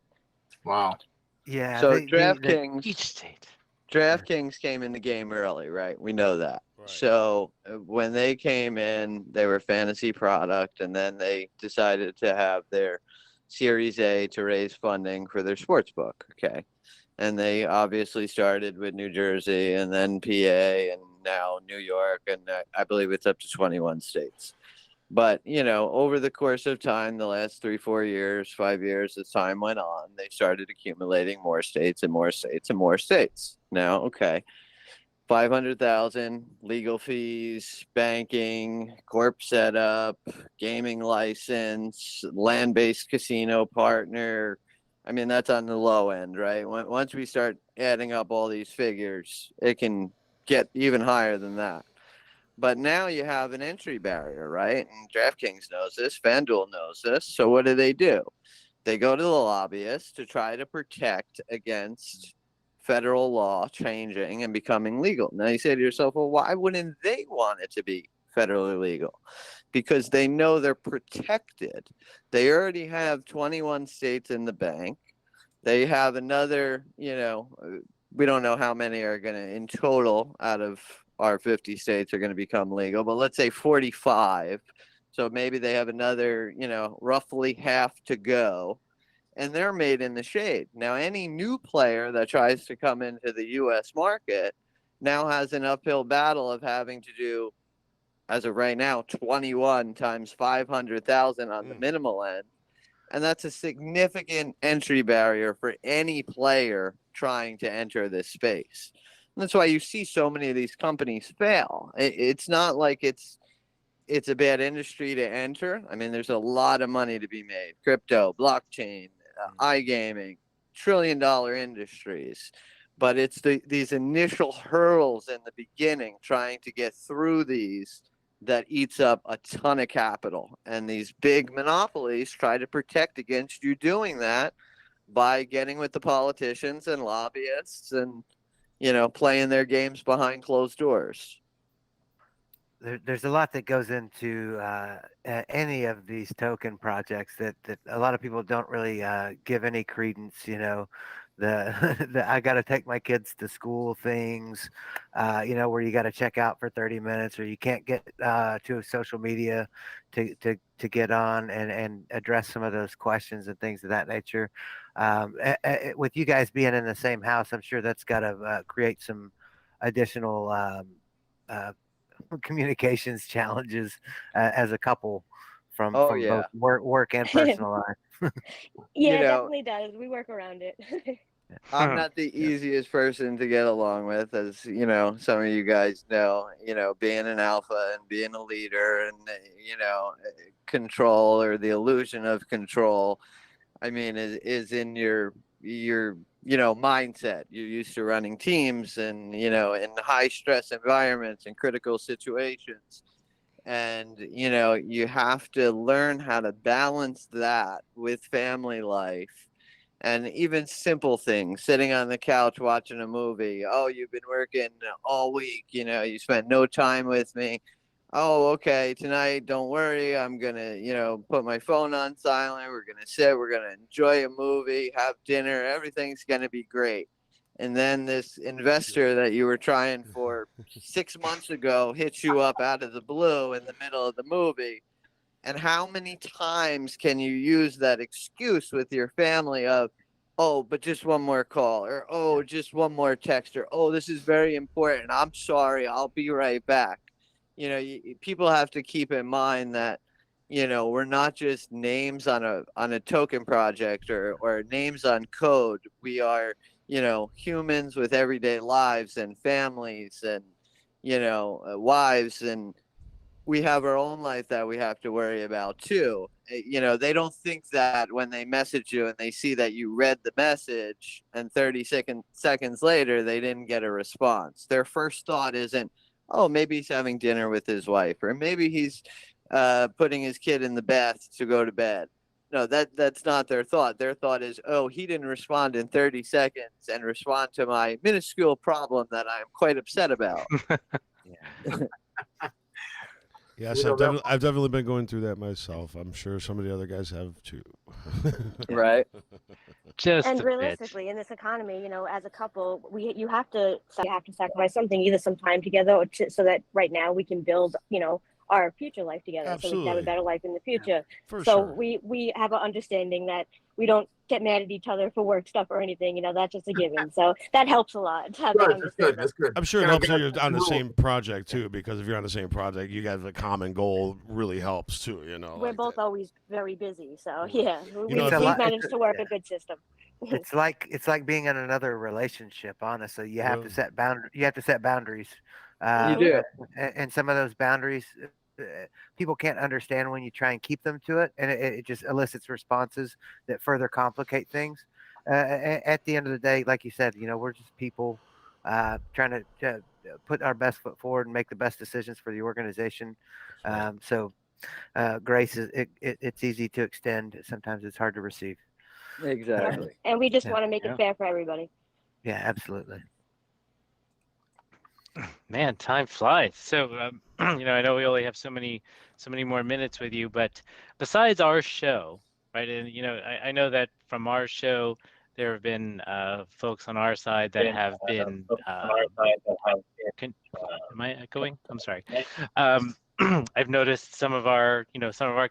Wow.
Yeah.
So DraftKings,
each state.
DraftKings came in the game early, right? We know that. Right. So when they came in, they were a fantasy product, and then they decided to have their Series A to raise funding for their sports book. Okay. And they obviously started with New Jersey, and then PA, and now New York, and I believe it's up to 21 states. But, over the course of time, the last 3-4 years, 5 years, as time went on, they started accumulating more states and more states and more states. Now, okay, 500,000 legal fees, banking, corp setup, gaming license, land-based casino partner. I mean, that's on the low end, right? Once we start adding up all these figures, it can get even higher than that. But now you have an entry barrier, right? And DraftKings knows this, FanDuel knows this. So what do? They go to the lobbyists to try to protect against federal law changing and becoming legal. Now you say to yourself, well, why wouldn't they want it to be federally legal? Because they know they're protected. They already have 21 states in the bank. They have another, we don't know how many are going to, in total, out of our 50 states are going to become legal, but let's say 45. So maybe they have another, roughly half to go. And they're made in the shade. Now, any new player that tries to come into the U.S. market now has an uphill battle of having to do, as of right now, 21 times 500,000 on the minimal end. And that's a significant entry barrier for any player trying to enter this space. And that's why you see so many of these companies fail. It's not like it's a bad industry to enter. I mean, there's a lot of money to be made. Crypto, blockchain, iGaming, trillion-dollar industries. But it's these initial hurdles in the beginning, trying to get through these, that eats up a ton of capital. And these big monopolies try to protect against you doing that by getting with the politicians and lobbyists and, playing their games behind closed doors.
There's a lot that goes into any of these token projects that a lot of people don't really give any credence. The I got to take my kids to school things, where you got to check out for 30 minutes, or you can't get to social media to get on and address some of those questions and things of that nature. With you guys being in the same house, I'm sure that's got to create some additional communications challenges as a couple from both work and personal life.
Yeah, it definitely does. We work around it.
I'm not the easiest person to get along with, as some of you guys know, being an alpha and being a leader and control, or the illusion of control, I mean, is in your mindset. You're used to running teams and, in high stress environments and critical situations. And, you have to learn how to balance that with family life and even simple things, sitting on the couch watching a movie. Oh, you've been working all week, you spent no time with me. Oh, okay, tonight, don't worry, I'm going to, put my phone on silent. We're going to sit, we're going to enjoy a movie, have dinner. Everything's going to be great. And then this investor that you were trying for 6 months ago hits you up out of the blue in the middle of the movie. And how many times can you use that excuse with your family of, oh, but just one more call, or, oh, just one more text, or, oh, this is very important, I'm sorry, I'll be right back. People have to keep in mind that, we're not just names on a token project or names on code. We are, humans with everyday lives and families and, wives, and we have our own life that we have to worry about too. They don't think that when they message you and they see that you read the message and 30 seconds later they didn't get a response. Their first thought isn't, oh, maybe he's having dinner with his wife, or maybe he's putting his kid in the bath to go to bed. No, that's not their thought. Their thought is, oh, he didn't respond in 30 seconds and respond to my minuscule problem that I'm quite upset about.
Yes, I've definitely been going through that myself. I'm sure some of the other guys have too.
Right.
And realistically, in this economy, as a couple, you have to sacrifice something, either some time together, or so that right now we can build, our future life together.
Absolutely.
So we can have a better life in the future.
For
so
sure.
we have an understanding that we don't get mad at each other for work stuff or anything. That's just a given. So that helps a lot.
That's good.
I'm sure it helps if you're on the same project too, because if you're on the same project, you guys have a common goal. Really helps too.
We're both always very busy, so yeah, we've
know,
managed to work a good system.
It's like being in another relationship. Honestly, you have to set boundaries.
You do.
And some of those boundaries, uh, people can't understand when you try and keep them to it, and it just elicits responses that further complicate things. At the end of the day, like you said, we're just people trying to put our best foot forward and make the best decisions for the organization. So grace it's easy to extend. Sometimes it's hard to receive.
Exactly.
And we just want to make it fair for everybody.
Yeah, absolutely.
Man, time flies. So, I know we only have so many more minutes with you, but besides our show, right? And I know that from our show, there have been folks on our side that have been. Am I echoing? I'm sorry. I've noticed some of our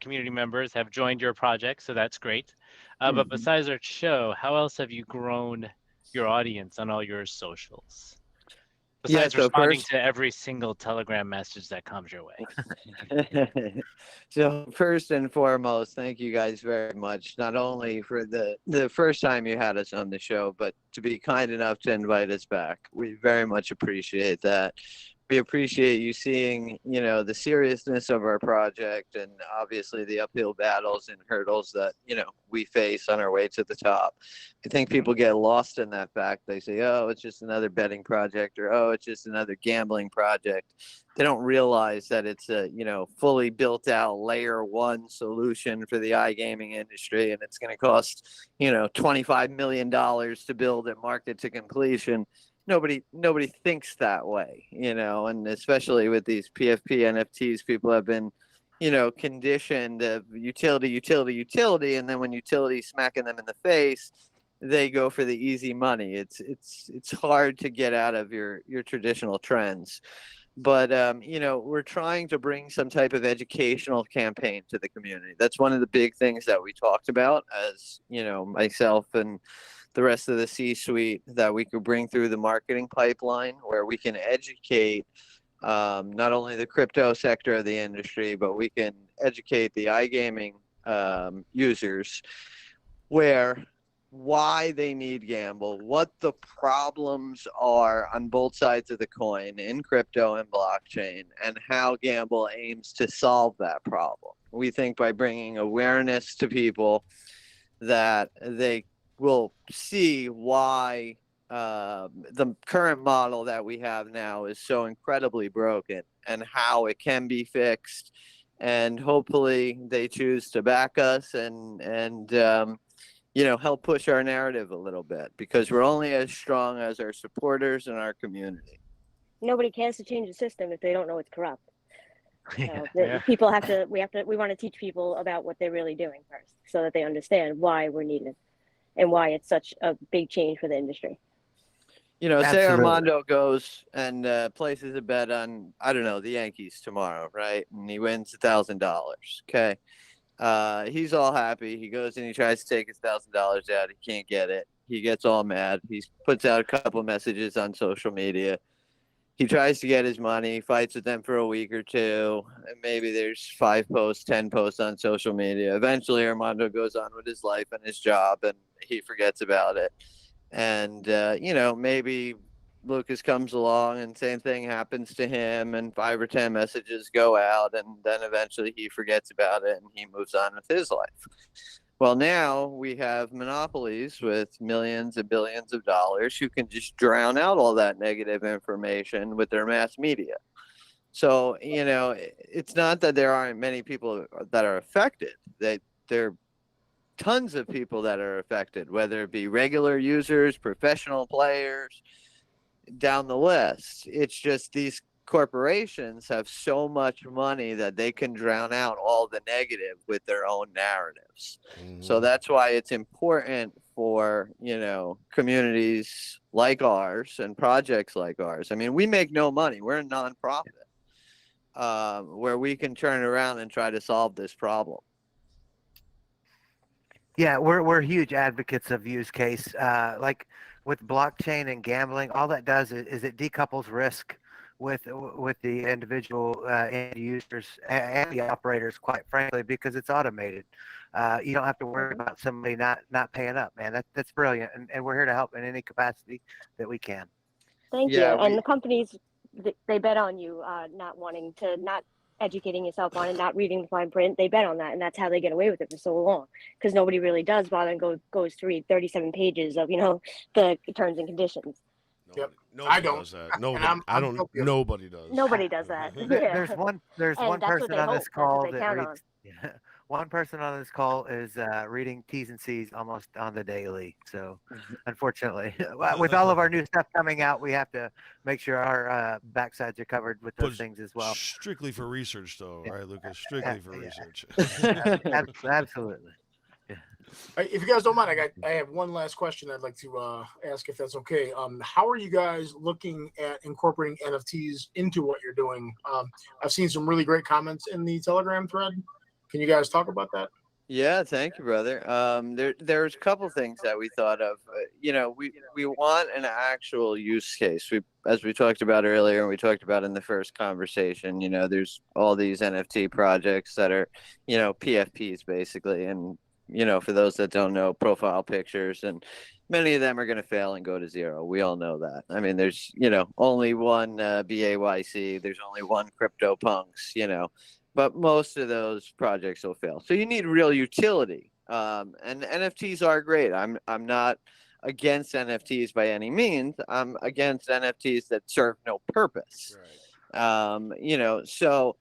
community members have joined your project, so that's great. But besides our show, how else have you grown your audience on all your socials? Besides responding to every single Telegram message that comes your way.
So first and foremost, thank you guys very much, not only for the first time you had us on the show, but to be kind enough to invite us back. We very much appreciate that. We appreciate you seeing, the seriousness of our project and obviously the uphill battles and hurdles that, we face on our way to the top. I think people get lost in that fact. They say, oh, it's just another betting project, or, oh, it's just another gambling project. They don't realize that it's a, fully built out layer one solution for the iGaming industry. And it's going to cost, $25 million to build and market to completion. Nobody thinks that way, and especially with these PFP NFTs, people have been, conditioned of utility. And then when utility's smacking them in the face, they go for the easy money. It's hard to get out of your traditional trends. But, we're trying to bring some type of educational campaign to the community. That's one of the big things that we talked about as, myself and the rest of the C-suite, that we could bring through the marketing pipeline, where we can educate not only the crypto sector of the industry, but we can educate the iGaming users why they need gamble, what the problems are on both sides of the coin in crypto and blockchain, and how gamble aims to solve that problem. We think by bringing awareness to people that they will see why the current model that we have now is so incredibly broken, and how it can be fixed. And hopefully they choose to back us and help push our narrative a little bit, because we're only as strong as our supporters and our community.
Nobody cares to change the system if they don't know it's corrupt.
Yeah.
People we want to teach people about what they're really doing first, so that they understand why we're needed and why it's such a big change for the industry.
Say Armando goes and places a bet on, I don't know, the Yankees tomorrow, right? And he wins $1,000. Okay. He's all happy. He goes and he tries to take his $1,000 out. He can't get it. He gets all mad. He puts out a couple messages on social media. He tries to get his money, fights with them for a week or two, and maybe there's 5 posts, 10 posts on social media. Eventually, Armando goes on with his life and his job, and he forgets about it. And, maybe Lucas comes along and same thing happens to him, and 5 or 10 messages go out, and then eventually he forgets about it and he moves on with his life. Well, now we have monopolies with millions and billions of dollars who can just drown out all that negative information with their mass media. So, it's not that there aren't many people that are affected. There are tons of people that are affected, whether it be regular users, professional players, down the list. It's just these corporations have so much money that they can drown out all the negative with their own narratives. So that's why it's important for, communities like ours and projects like ours. I mean, we make no money. We're a nonprofit where we can turn around and try to solve this problem.
Yeah, we're huge advocates of use case. Like with blockchain and gambling, all that does is it decouples risk with the individual end users and the operators, quite frankly, because it's automated. You don't have to worry about somebody not paying up, man. That's brilliant, and we're here to help in any capacity that we can.
Thank you. And the companies, they bet on you not educating yourself on it, not reading the fine print. They bet on that, and that's how they get away with it for so long, because nobody really does bother and goes to read 37 pages of the terms and conditions.
Nobody, I don't. Does that. Nobody, I don't. Nobody does.
Nobody does that.
There's one person on this call that reads. One person on this call is reading T's and C's almost on the daily. So, unfortunately, with all of our new stuff coming out, we have to make sure our backsides are covered with those things as well.
Strictly for research, though, right, Lucas? Strictly for research.
Absolutely.
Yeah. If you guys don't mind, I have one last question I'd like to ask, if that's okay. How are you guys looking at incorporating NFTs into what you're doing? I've seen some really great comments in the Telegram thread. Can you guys talk about that?
Yeah, thank you, brother. There's a couple things that we thought of. We want an actual use case. As we talked about earlier, and we talked about in the first conversation, there's all these NFT projects that are, PFPs basically, and for those that don't know, profile pictures, and many of them are going to fail and go to zero. We all know that. I mean, there's only one BAYC. There's only one CryptoPunks. But most of those projects will fail. So you need real utility. And NFTs are great. I'm not against NFTs by any means. I'm against NFTs that serve no purpose. Right. So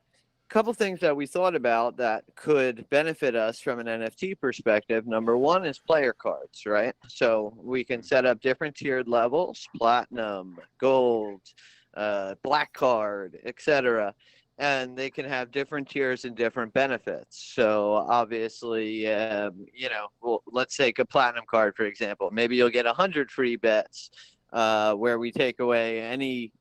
a couple things that we thought about that could benefit us from an NFT perspective. Number one is player cards, right? So we can set up different tiered levels, platinum, gold, black card, etc. And they can have different tiers and different benefits. So obviously, let's take a platinum card, for example. Maybe you'll get 100 free bets where we take away any,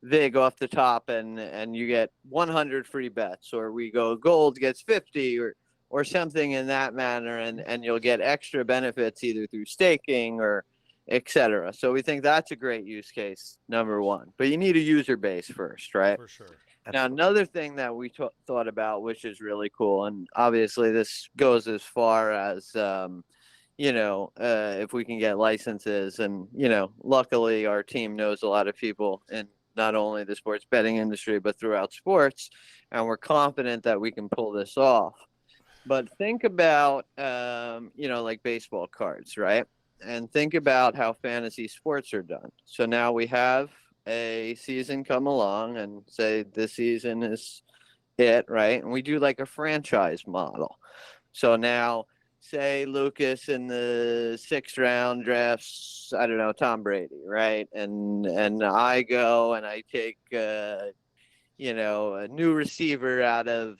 VIG off the top and you get 100 free bets, or we go gold gets 50 or something in that manner. And you'll get extra benefits either through staking or etc. So we think that's a great use case, number one. But you need a user base first, right?
For sure.
Now, another thing that we thought about, which is really cool, and obviously this goes as far as, if we can get licenses. And, luckily our team knows a lot of people in not only the sports betting industry, but throughout sports. And we're confident that we can pull this off. But think about, like baseball cards, right? And think about how fantasy sports are done. So now we have a season come along and say this season is it, right? And we do like a franchise model. So now say Lucas in the 6th round drafts, I don't know, Tom Brady, right? And I go and I take, a new receiver out of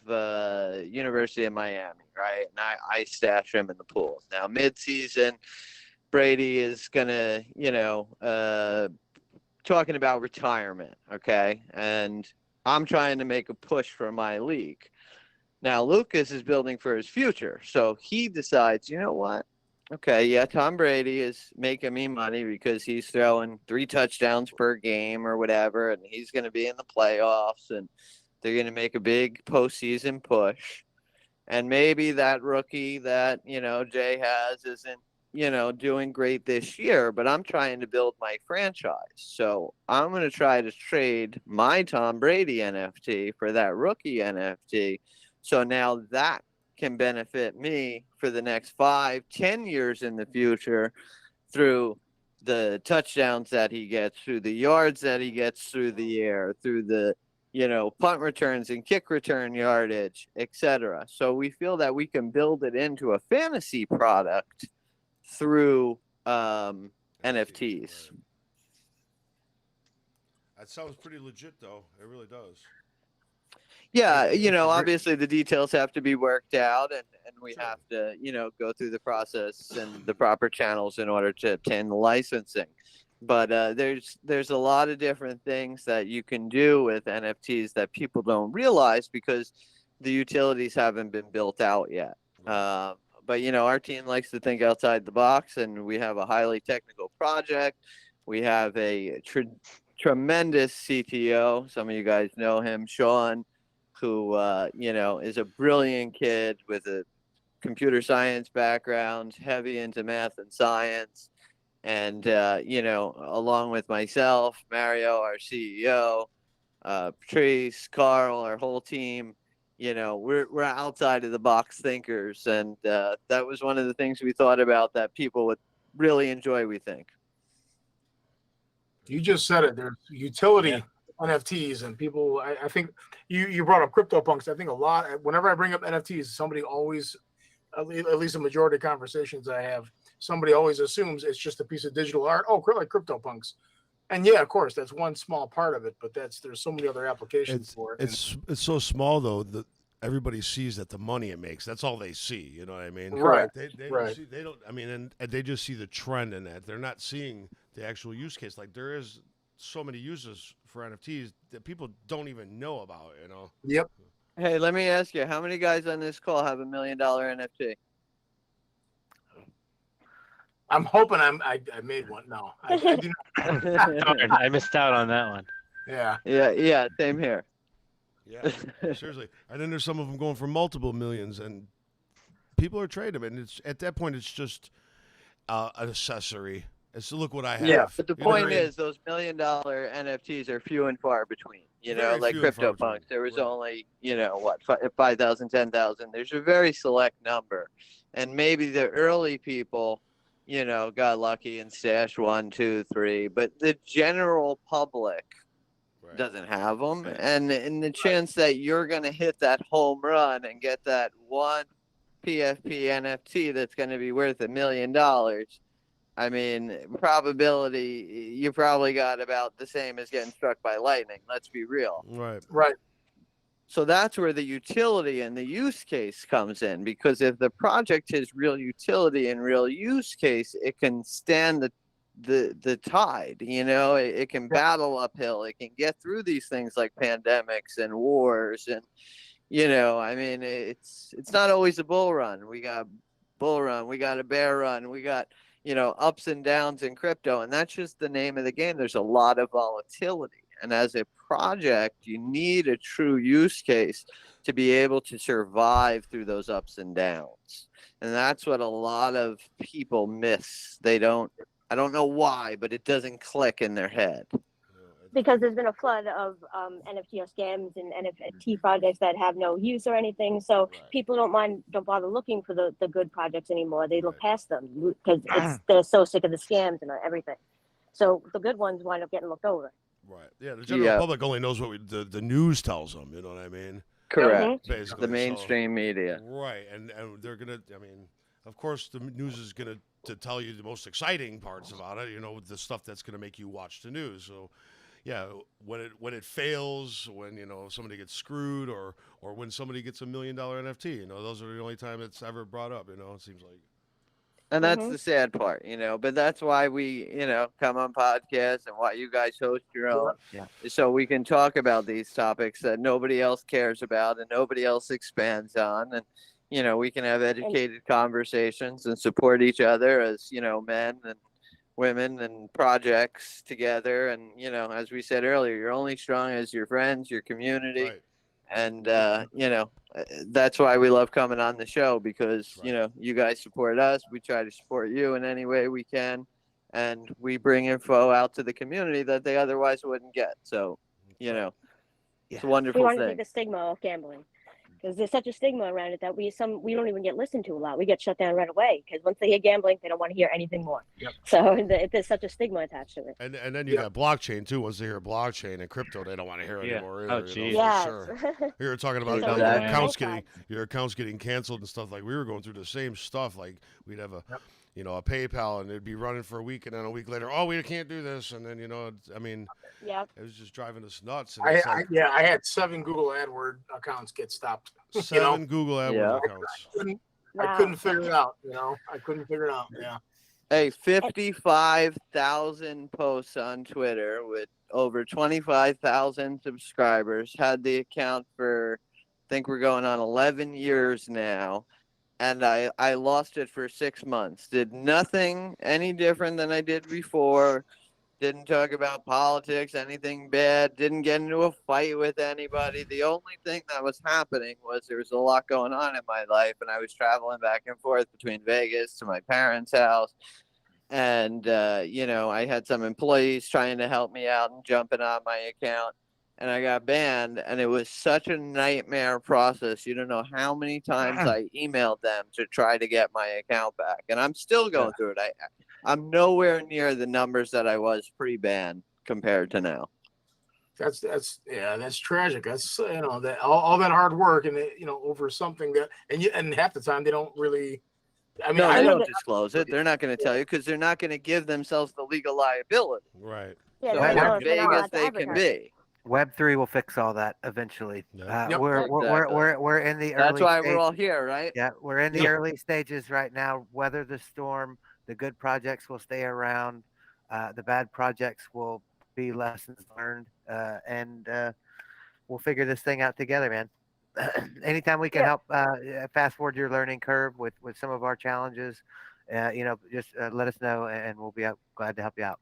University of Miami, right? And I stash him in the pools. Now mid-season, Brady is going to, talking about retirement, okay? And I'm trying to make a push for my league. Now, Lucas is building for his future. So he decides, you know what? Okay, yeah, Tom Brady is making me money because he's throwing 3 touchdowns per game or whatever, and he's going to be in the playoffs, and they're going to make a big postseason push. And maybe that rookie that, Jay has isn't, doing great this year, but I'm trying to build my franchise. So I'm going to try to trade my Tom Brady NFT for that rookie NFT. So now that can benefit me for the next 5-10 years in the future through the touchdowns that he gets, through the yards that he gets through the air, through the, punt returns and kick return yardage, etc. So we feel that we can build it into a fantasy product through NFTs.
Right. That sounds pretty legit, though. It really does.
Yeah, obviously the details have to be worked out, and we have to, go through the process and the proper channels in order to obtain the licensing. But there's a lot of different things that you can do with NFTs that people don't realize because the utilities haven't been built out yet. But, our team likes to think outside the box, and we have a highly technical project. We have a tremendous CTO. Some of you guys know him, Sean, who is a brilliant kid with a computer science background, heavy into math and science. And, along with myself, Mario, our CEO, Patrice, Carl, our whole team, we're outside of the box thinkers. And that was one of the things we thought about that people would really enjoy, we think.
You just said it. There's utility NFTs, and people, I think you brought up CryptoPunks. I think a lot, whenever I bring up NFTs, somebody always, at least a majority of conversations I have, somebody always assumes it's just a piece of digital art. Oh, like CryptoPunks. And yeah, of course, that's one small part of it, but there's so many other applications for it.
It's so small though that everybody sees that the money it makes. That's all they see. You know what I mean?
Right.
They don't see, they don't. I mean, and they just see the trend in that. They're not seeing the actual use case. Like there is so many uses for NFTs that people don't even know about.
Yep.
Hey, let me ask you, how many guys on this call have $1 million NFT?
I'm hoping I made one. No, I do not.
I missed out on that one.
Yeah.
Same here.
Yeah, seriously. And then there's some of them going for multiple millions, and people are trading them. And it's at that point, it's just an accessory. It's look what I have.
Yeah, but the point is, those $1 million NFTs are few and far between. Like CryptoPunks, there was only 5,000, 10,000. There's a very select number, and maybe the early people, got lucky and stashed 1, 2, 3. But the general public doesn't have them, and the chance that you're going to hit that home run and get that one PFP NFT that's going to be worth $1 million. I mean, probability, you probably got about the same as getting struck by lightning. Let's be real.
Right.
So that's where the utility and the use case comes in, because if the project has real utility and real use case, it can stand the tide. It can battle uphill. It can get through these things like pandemics and wars, and I mean, it's not always a bull run. We got bull run, we got a bear run, we got ups and downs in crypto, and that's just the name of the game. There's a lot of volatility, and as a project, you need a true use case to be able to survive through those ups and downs. And that's what a lot of people miss. I don't know why, but it doesn't click in their head.
Because there's been a flood of NFT scams and NFT projects that have no use or anything. So people don't bother looking for the good projects anymore. They look past them because they're so sick of the scams and everything. So the good ones wind up getting looked over.
Right. Yeah. The general public only knows what the news tells them. You know what I mean?
Correct.
Basically,
the mainstream media.
Right. And they're gonna. I mean, of course, the news is gonna to tell you the most exciting parts about it. The stuff that's gonna make you watch the news. So, yeah, when it fails, when somebody gets screwed, or when somebody gets $1 million NFT, those are the only time it's ever brought up. It seems like.
And that's the sad part, but that's why we, come on podcasts and why you guys host your own.
Yeah.
So we can talk about these topics that nobody else cares about and nobody else expands on. And, we can have educated conversations and support each other as, men and women and projects together. And, as we said earlier, you're only strong as your friends, your community.
Right.
And, that's why we love coming on the show, because, you guys support us. We try to support you in any way we can. And we bring info out to the community that they otherwise wouldn't get. So, it's a wonderful
we want
thing.
to take the stigma off gambling, because there's such a stigma around it that we don't even get listened to a lot. We get shut down right away because once they hear gambling, they don't want to hear anything more.
Yep.
So there's such a stigma attached to it.
And then you got blockchain too. Once they hear blockchain and crypto, they don't want to hear it anymore.
Oh,
Either,
geez.
Yes.
Sure. You were talking about your accounts getting canceled and stuff. Like we were going through the same stuff. Like we'd have a PayPal, and it'd be running for a week, and then a week later, oh, we can't do this, and then it was just driving us nuts. And
I had 7 Google AdWords accounts get stopped.
7 Google AdWords accounts.
I couldn't figure it out. I couldn't figure it out. Yeah.
Hey, 55,000 posts on Twitter with over 25,000 subscribers. Had the account for, I think we're going on 11 years now. And I lost it for 6 months. Did nothing any different than I did before. Didn't talk about politics, anything bad. Didn't get into a fight with anybody. The only thing that was happening was there was a lot going on in my life, and I was traveling back and forth between Vegas to my parents' house. And, you know, I had some employees trying to help me out and jumping on my account. And I got banned, and it was such a nightmare process. You don't know how many times I emailed them to try to get my account back. And I'm still going through it. I'm nowhere near the numbers that I was pre-ban compared to now.
That's tragic. That's, you know, that all that hard work and, you know, over something that, and half the time they don't really, I mean,
no, they don't disclose it. They're not going to tell you because they're not going to give themselves the legal liability.
Right.
Yeah,
So
they
how
don't- they're
vague
not
as
allowed to
they can
advertise.
be.
Web3 will fix all that eventually.
Yeah.
We're in the early
That's why
stage-
we're all here, right?
Yeah, we're in the early stages right now. Weather the storm. The good projects will stay around. The bad projects will be lessons learned, and we'll figure this thing out together, man. Anytime we can help fast forward your learning curve with some of our challenges, you know, just let us know, and we'll be glad to help you out.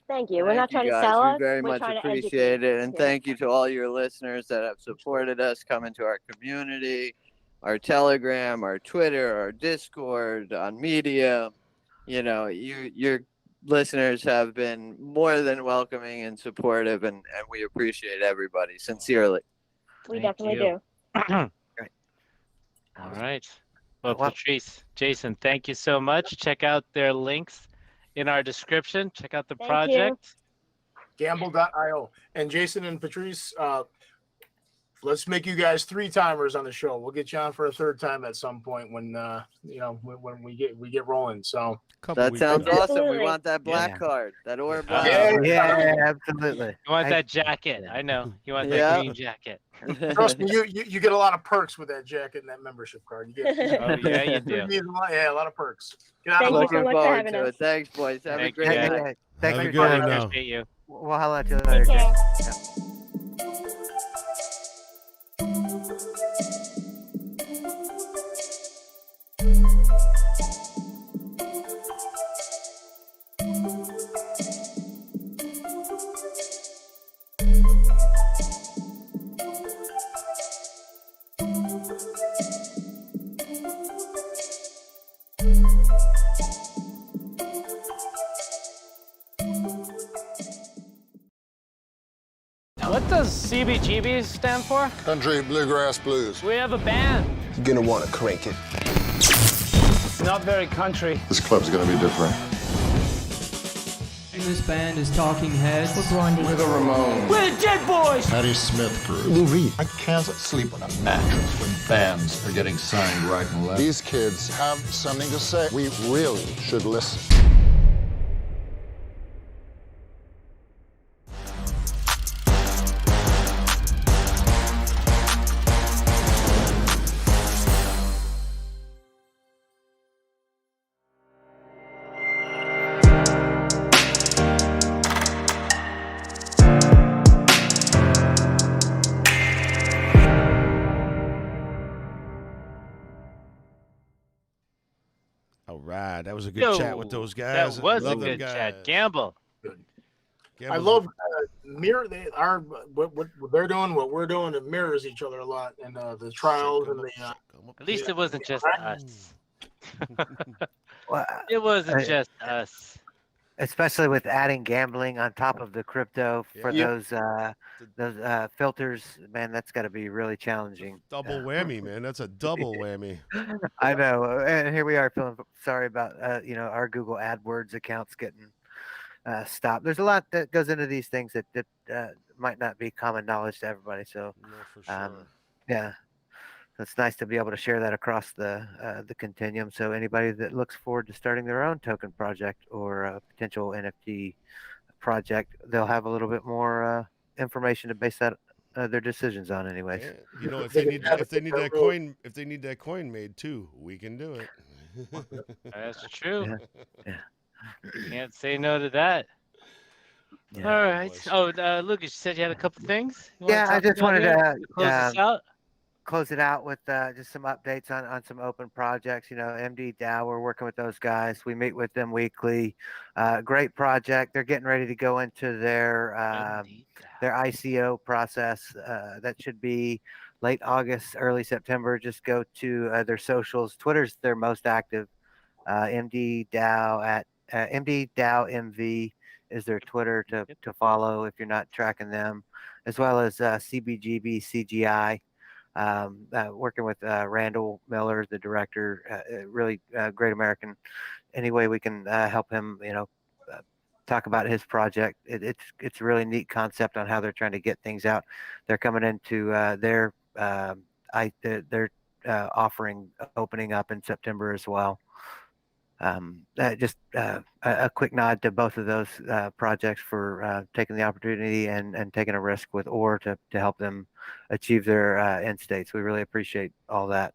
Thank you. We're not
Thank you
trying to
guys.
sell
We
us.
very
We're
much
trying to
appreciate
educate.
it. And
Yeah.
thank you to all your listeners that have supported us, come into our community, our Telegram, our Twitter, our Discord, on Medium. You know, your listeners have been more than welcoming and supportive, and we appreciate everybody sincerely.
We
Thank
definitely
you.
do.
Great.
All right. Well,
Well-
Patrice, Jason, thank you so much. Check out their links in our description. Check out the
Thank
project.
Gamble.io. And Jason and Patrice, let's make you guys 3-timers on the show. We'll get you on for a 3rd time at some point when you know, when we get rolling. So
That sounds awesome.
Absolutely.
We want that black
Yeah.
card, that Aura black
Yeah.
card.
Yeah, absolutely.
You want
I-
that jacket? I know. You want that
Yeah.
green jacket.
trust me, you get a lot of perks with that jacket and that membership card. You get
Oh yeah, you do.
a lot of perks. Get out
Thank
of
you
the
so
Looking
much for
forward
having
to
us.
it. Thanks, boys. Have a
Thank
great
you.
Hey,
night.
hey, thanks
Have a
for
good
joining
one
us.
now.
Appreciate you.
We'll holler at you
Take
later.
care.
Jay.
What does CBGB stand for?
Country Bluegrass Blues.
We have a band.
You're gonna want to crank it.
Not very country.
This club's gonna be different.
This band is Talking Heads.
We're the Ramones.
We're the Dead Boys.
Patti Smith Group. Lou Reed. I can't sleep on a mattress when bands are getting signed right and left. These kids have something to say. We really should listen.
All right, that was a good chat with those guys.
That was a
Love them
good chat.
guys.
Gamble.
I love what they're doing, what we're doing. It mirrors each other a lot, and the trials and the.
At least it wasn't just us.
Well,
It wasn't
I-
just us.
especially with adding gambling on top of the crypto for
Yeah.
those filters, man, that's got to be really challenging.
Double whammy, man. That's a double whammy.
I know, and here we are feeling sorry about you know, our Google AdWords accounts getting stopped. There's a lot that goes into these things that might not be common knowledge to everybody. So
No, for sure.
yeah, it's nice to be able to share that across the continuum. So anybody that looks forward to starting their own token project or a potential NFT project, they'll have a little bit more information to base that their decisions on, anyways.
Yeah. You know, if they need that coin made too, we can do it.
That's true.
Yeah.
Can't say no to that.
Yeah.
All right.
boys.
Oh, Lucas, you said you had a couple things. You wanna
Yeah, I
talk
just
about
wanted
here
to
close this out.
close it out with just some updates on some open projects. MDDAO, we're working with those guys. We meet with them weekly. Great project. They're getting ready to go into their ICO process. That should be late August, early September. Just go to their socials. Twitter's their most active. MDDAO at MDDAO MV is their Twitter to follow if you're not tracking them, as well as CBGB CGI. Working with Randall Miller, the director, really great American. Any way we can help him, talk about his project. It's a really neat concept on how they're trying to get things out. They're coming into their offering opening up in September as well. Just a quick nod to both of those projects for taking the opportunity and taking a risk with OR to help them achieve their end states. We really appreciate all that.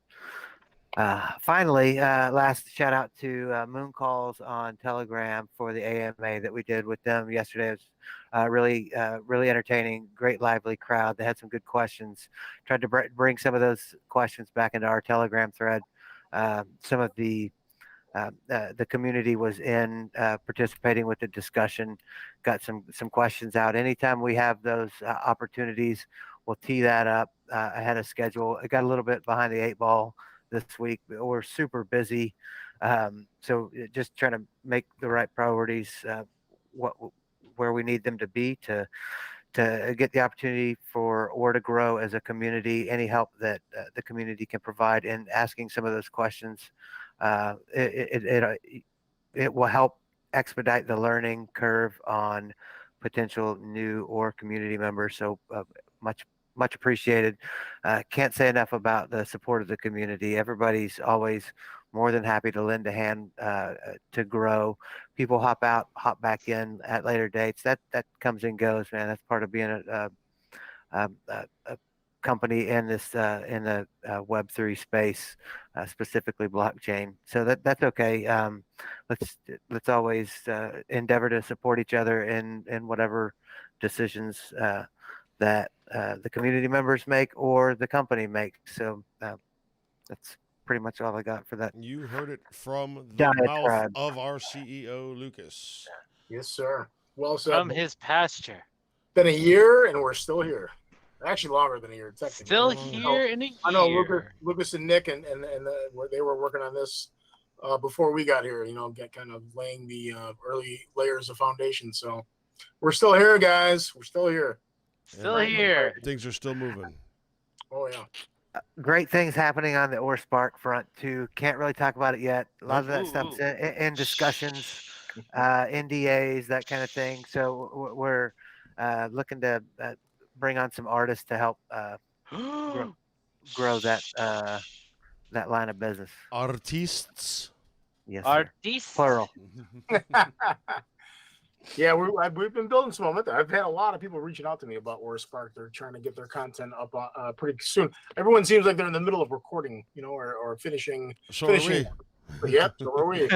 Finally, last shout out to Moon Calls on Telegram for the AMA that we did with them yesterday. It was really entertaining, great lively crowd. They had some good questions. Tried to bring some of those questions back into our Telegram thread. Some of the community was in participating with the discussion, got some questions out. Anytime we have those opportunities, we'll tee that up ahead of schedule. It got a little bit behind the 8 ball this week, but we're super busy. So just trying to make the right priorities, where we need them to be to get the opportunity for OR to grow as a community. Any help that the community can provide in asking some of those questions, it will help expedite the learning curve on potential new OR community members. So much appreciated. Can't say enough about the support of the community. Everybody's always more than happy to lend a hand to grow. People hop out, hop back in at later dates. That comes and goes, man. That's part of being a company in this in the Web3 space, specifically blockchain. So that's okay. Let's always endeavor to support each other in whatever decisions that the community members make or the company makes. So that's pretty much all I got for that.
You heard it from the mouth of our CEO, Lucas.
Yes, sir. Well said.
From his pasture.
Been a year, and we're still here. Actually, longer than a year. Technically.
Still here in a year.
I know Lucas and Nick and they were working on this before we got here. Get kind of laying the early layers of foundation. So we're still here, guys. We're still here.
Still here.
Things are still moving.
Oh yeah.
Great things happening on the OR Spark front too. Can't really talk about it yet. A lot of that stuff's in discussions, NDAs, that kind of thing. So we're looking to bring on some artists to help grow that line of business.
Artists.
Yes,
artists.
Plural.
Yeah, we've been building some momentum. I've had a lot of people reaching out to me about OR Spark. They're trying to get their content up pretty soon. Everyone seems like they're in the middle of recording, or finishing.
So are we.
Yep, so are we.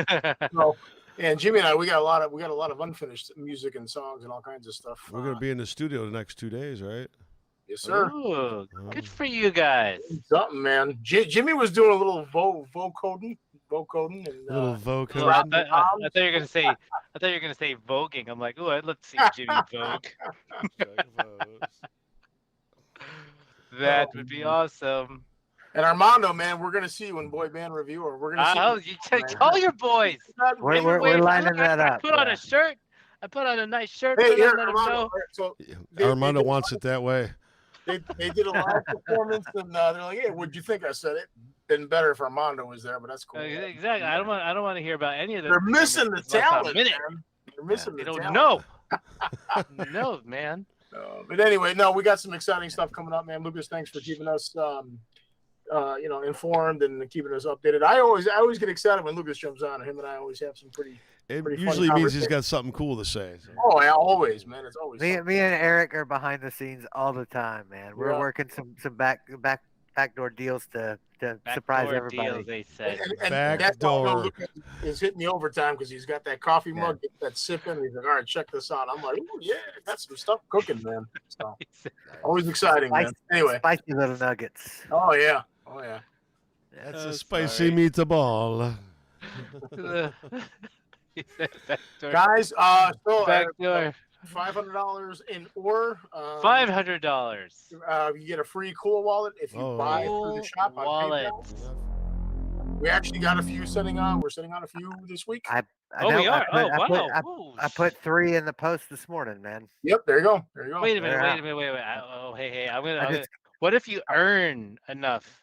And Jimmy and I, we got a lot of unfinished music and songs and all kinds of stuff.
We're gonna be in the studio the next 2 days, right?
Yes, sir.
Ooh, good for you guys.
Something, man. Jimmy was doing a little vocoding. And
little vocoding.
I thought you were gonna say. I thought you were gonna say voguing. I'm like, ooh, I'd love to see Jimmy vogue. That would be awesome.
And Armando, man, we're gonna see you in Boy Band Reviewer. We're gonna see.
Tell your boys.
We're lining that up.
I put on a shirt. I put on a nice shirt.
Hey, here,
let
Armando.
So Armando wants it that way.
They did a live performance, and they're like, "Hey, what'd you think?" I said it. Been better if Armando was there, but that's cool.
Exactly. I don't want to hear about any of this.
They're missing the talent, man. They're missing the talent.
No, no, man.
But anyway, no, we got some exciting stuff coming up, man. Lucas, thanks for keeping us, informed and keeping us updated. I always get excited when Lucas jumps on. Him and I always have some pretty.
It usually means he's got something cool to say. So.
Oh, yeah, always, man. It's always
me and Eric are behind the scenes all the time, man. We're working some back backdoor deals to surprise
Backdoor
everybody.
deals, they said.
And that's why I know
Backdoor.
Lucas is hitting the overtime because he's got that coffee mug, that sipping. He's like, all right, check this out. I'm like, oh yeah, got some stuff cooking, man. So always exciting, man. Anyway,
spicy little nuggets.
Oh yeah, oh yeah.
That's a spicy meatball.
Guys, so
backdoor.
$500 in or
$500.
You get a free cool wallet if you buy through the shop on PayPal. We actually got a few setting on. We're setting on a few this week.
We are. I put 3 in the post this morning, man.
Yep, there you go. There you go.
Wait a minute. Hey. I'm gonna. What if you earn enough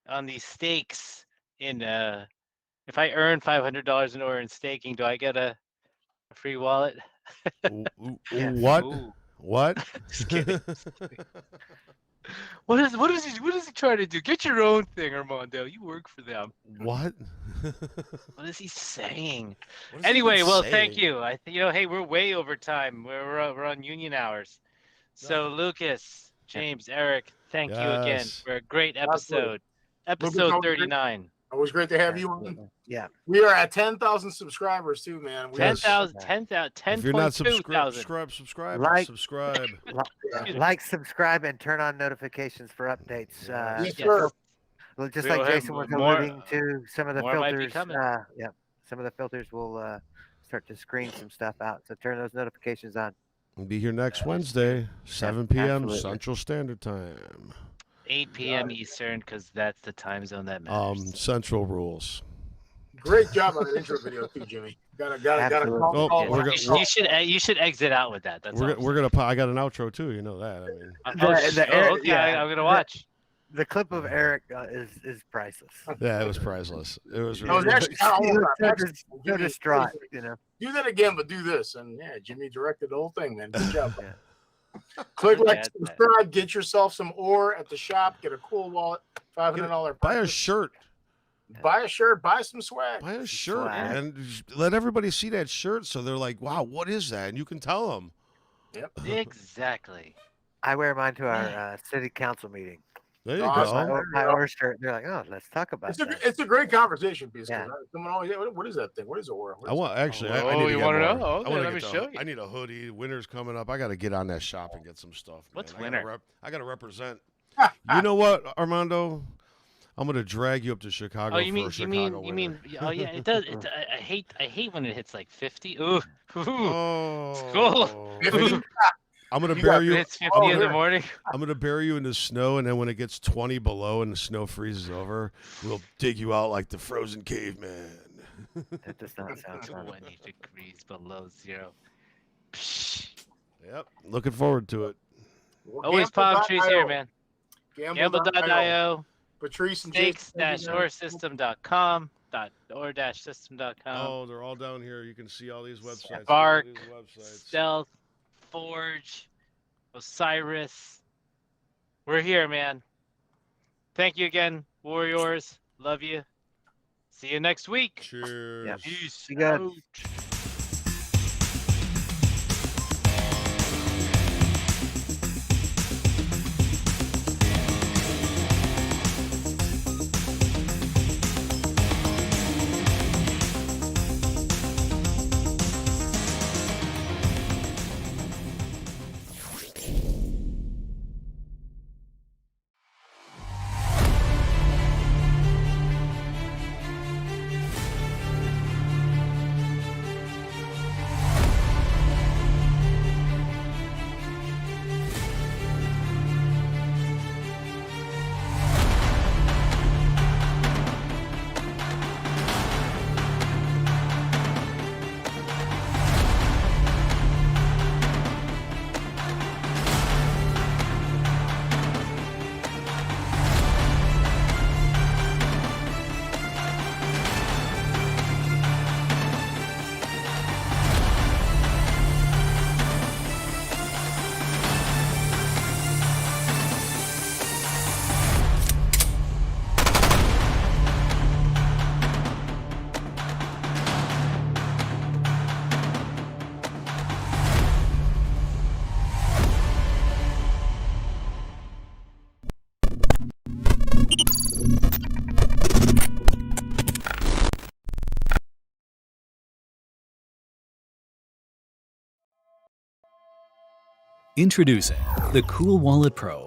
on these stakes in if I earn $500 in or in staking, do I get a free wallet?
What? What?
Just kidding. What is he trying to do? Get your own thing, Armando. You work for them.
What?
What is he saying? Anyway, well, thank you. Hey, we're way over time. We're on union hours. So Lucas, James, Eric, thank you again for a great episode. Episode 39.
Always great to have you on.
Yeah.
We are at 10,000 subscribers too, man.
10,000.
If you're not subscribed, subscribe.
Like, subscribe, and turn on notifications for updates.
Yes, sir.
Just like Jason was alluding to, some of the filters. Some of the filters will start to screen some stuff out. So turn those notifications on.
We'll be here next Wednesday, 7 p.m.
Absolutely.
Central Standard Time.
8 p.m. Eastern, because that's the time zone that matters.
Central rules.
Great job on the intro video too, Jimmy. Got
You should exit out with that. That's
we're gonna. I got an outro too. You know that. I mean.
I'm gonna watch.
The clip of Eric is priceless.
Yeah, it was priceless. It was.
Really
actually so distraught. You know.
Do that again, but do this, and yeah, Jimmy directed the whole thing, man. Good job. Click like, subscribe, get yourself some ore at the shop, get a cool wallet, $500.
Buy a shirt.
Buy a shirt, buy some swag.
Buy a shirt, and let everybody see that shirt so they're like, wow, what is that? And you can tell them.
Yep.
Exactly.
I wear mine to our city council meeting.
There you go.
My ore shirt. They're like, oh, let's talk about that.
It's a great conversation piece. Yeah. Someone always, what is that thing? What is ore?
I want I need
you want to know? Okay, let me show you.
I need a hoodie. Winter's coming up. I got to get on that shop and get some stuff.
What's winter?
I got to represent. You know what, Armando? I'm gonna drag you up to Chicago.
You mean? Oh yeah, it does. I hate when it hits like 50. Ooh.
Oh. I'm gonna bury you.
It's 50 in the morning.
I'm gonna bury you in the snow, and then when it gets 20 below and the snow freezes over, we'll dig you out like the frozen caveman.
That does not sound fun.
20 degrees below zero.
Yep, looking forward to it.
Always palm trees here, man. Gamble.io.
Patrice and
Stakes-or-system.com. .or-system.com.
Oh, they're all down here. You can see all these websites.
Spark, Stealth, Forge, Osiris. We're here, man. Thank you again, Warriors. Love you. See you next week.
Cheers.
Yeah.
Peace
out.
Introducing the Cool Wallet Pro,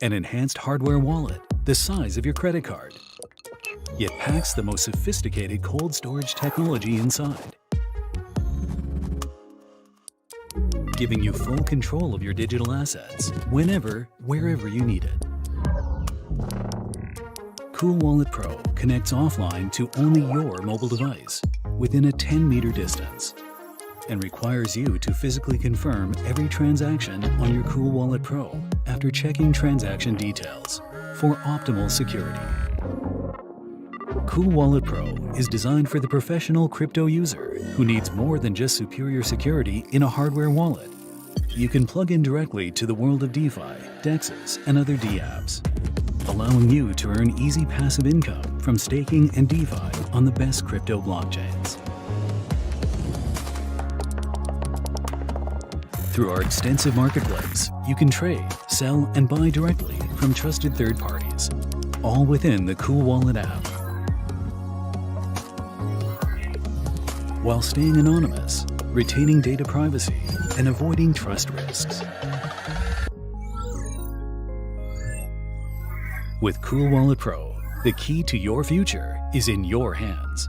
an enhanced hardware wallet the size of your credit card, yet packs the most sophisticated cold storage technology inside, giving you full control of your digital assets whenever, wherever you need it. Cool Wallet Pro connects offline to only your mobile device within a 10-meter distance and requires you to physically confirm every transaction on your Cool Wallet Pro after checking transaction details for optimal security. Cool Wallet Pro is designed for the professional crypto user who needs more than just superior security in a hardware wallet. You can plug in directly to the world of DeFi, DEXs, and other dApps, allowing you to earn easy passive income from staking and DeFi on the best crypto blockchains. Through our extensive marketplace, you can trade, sell, and buy directly from trusted third parties, all within the Cool Wallet app. While staying anonymous, retaining data privacy, and avoiding trust risks. With Cool Wallet Pro, the key to your future is in your hands.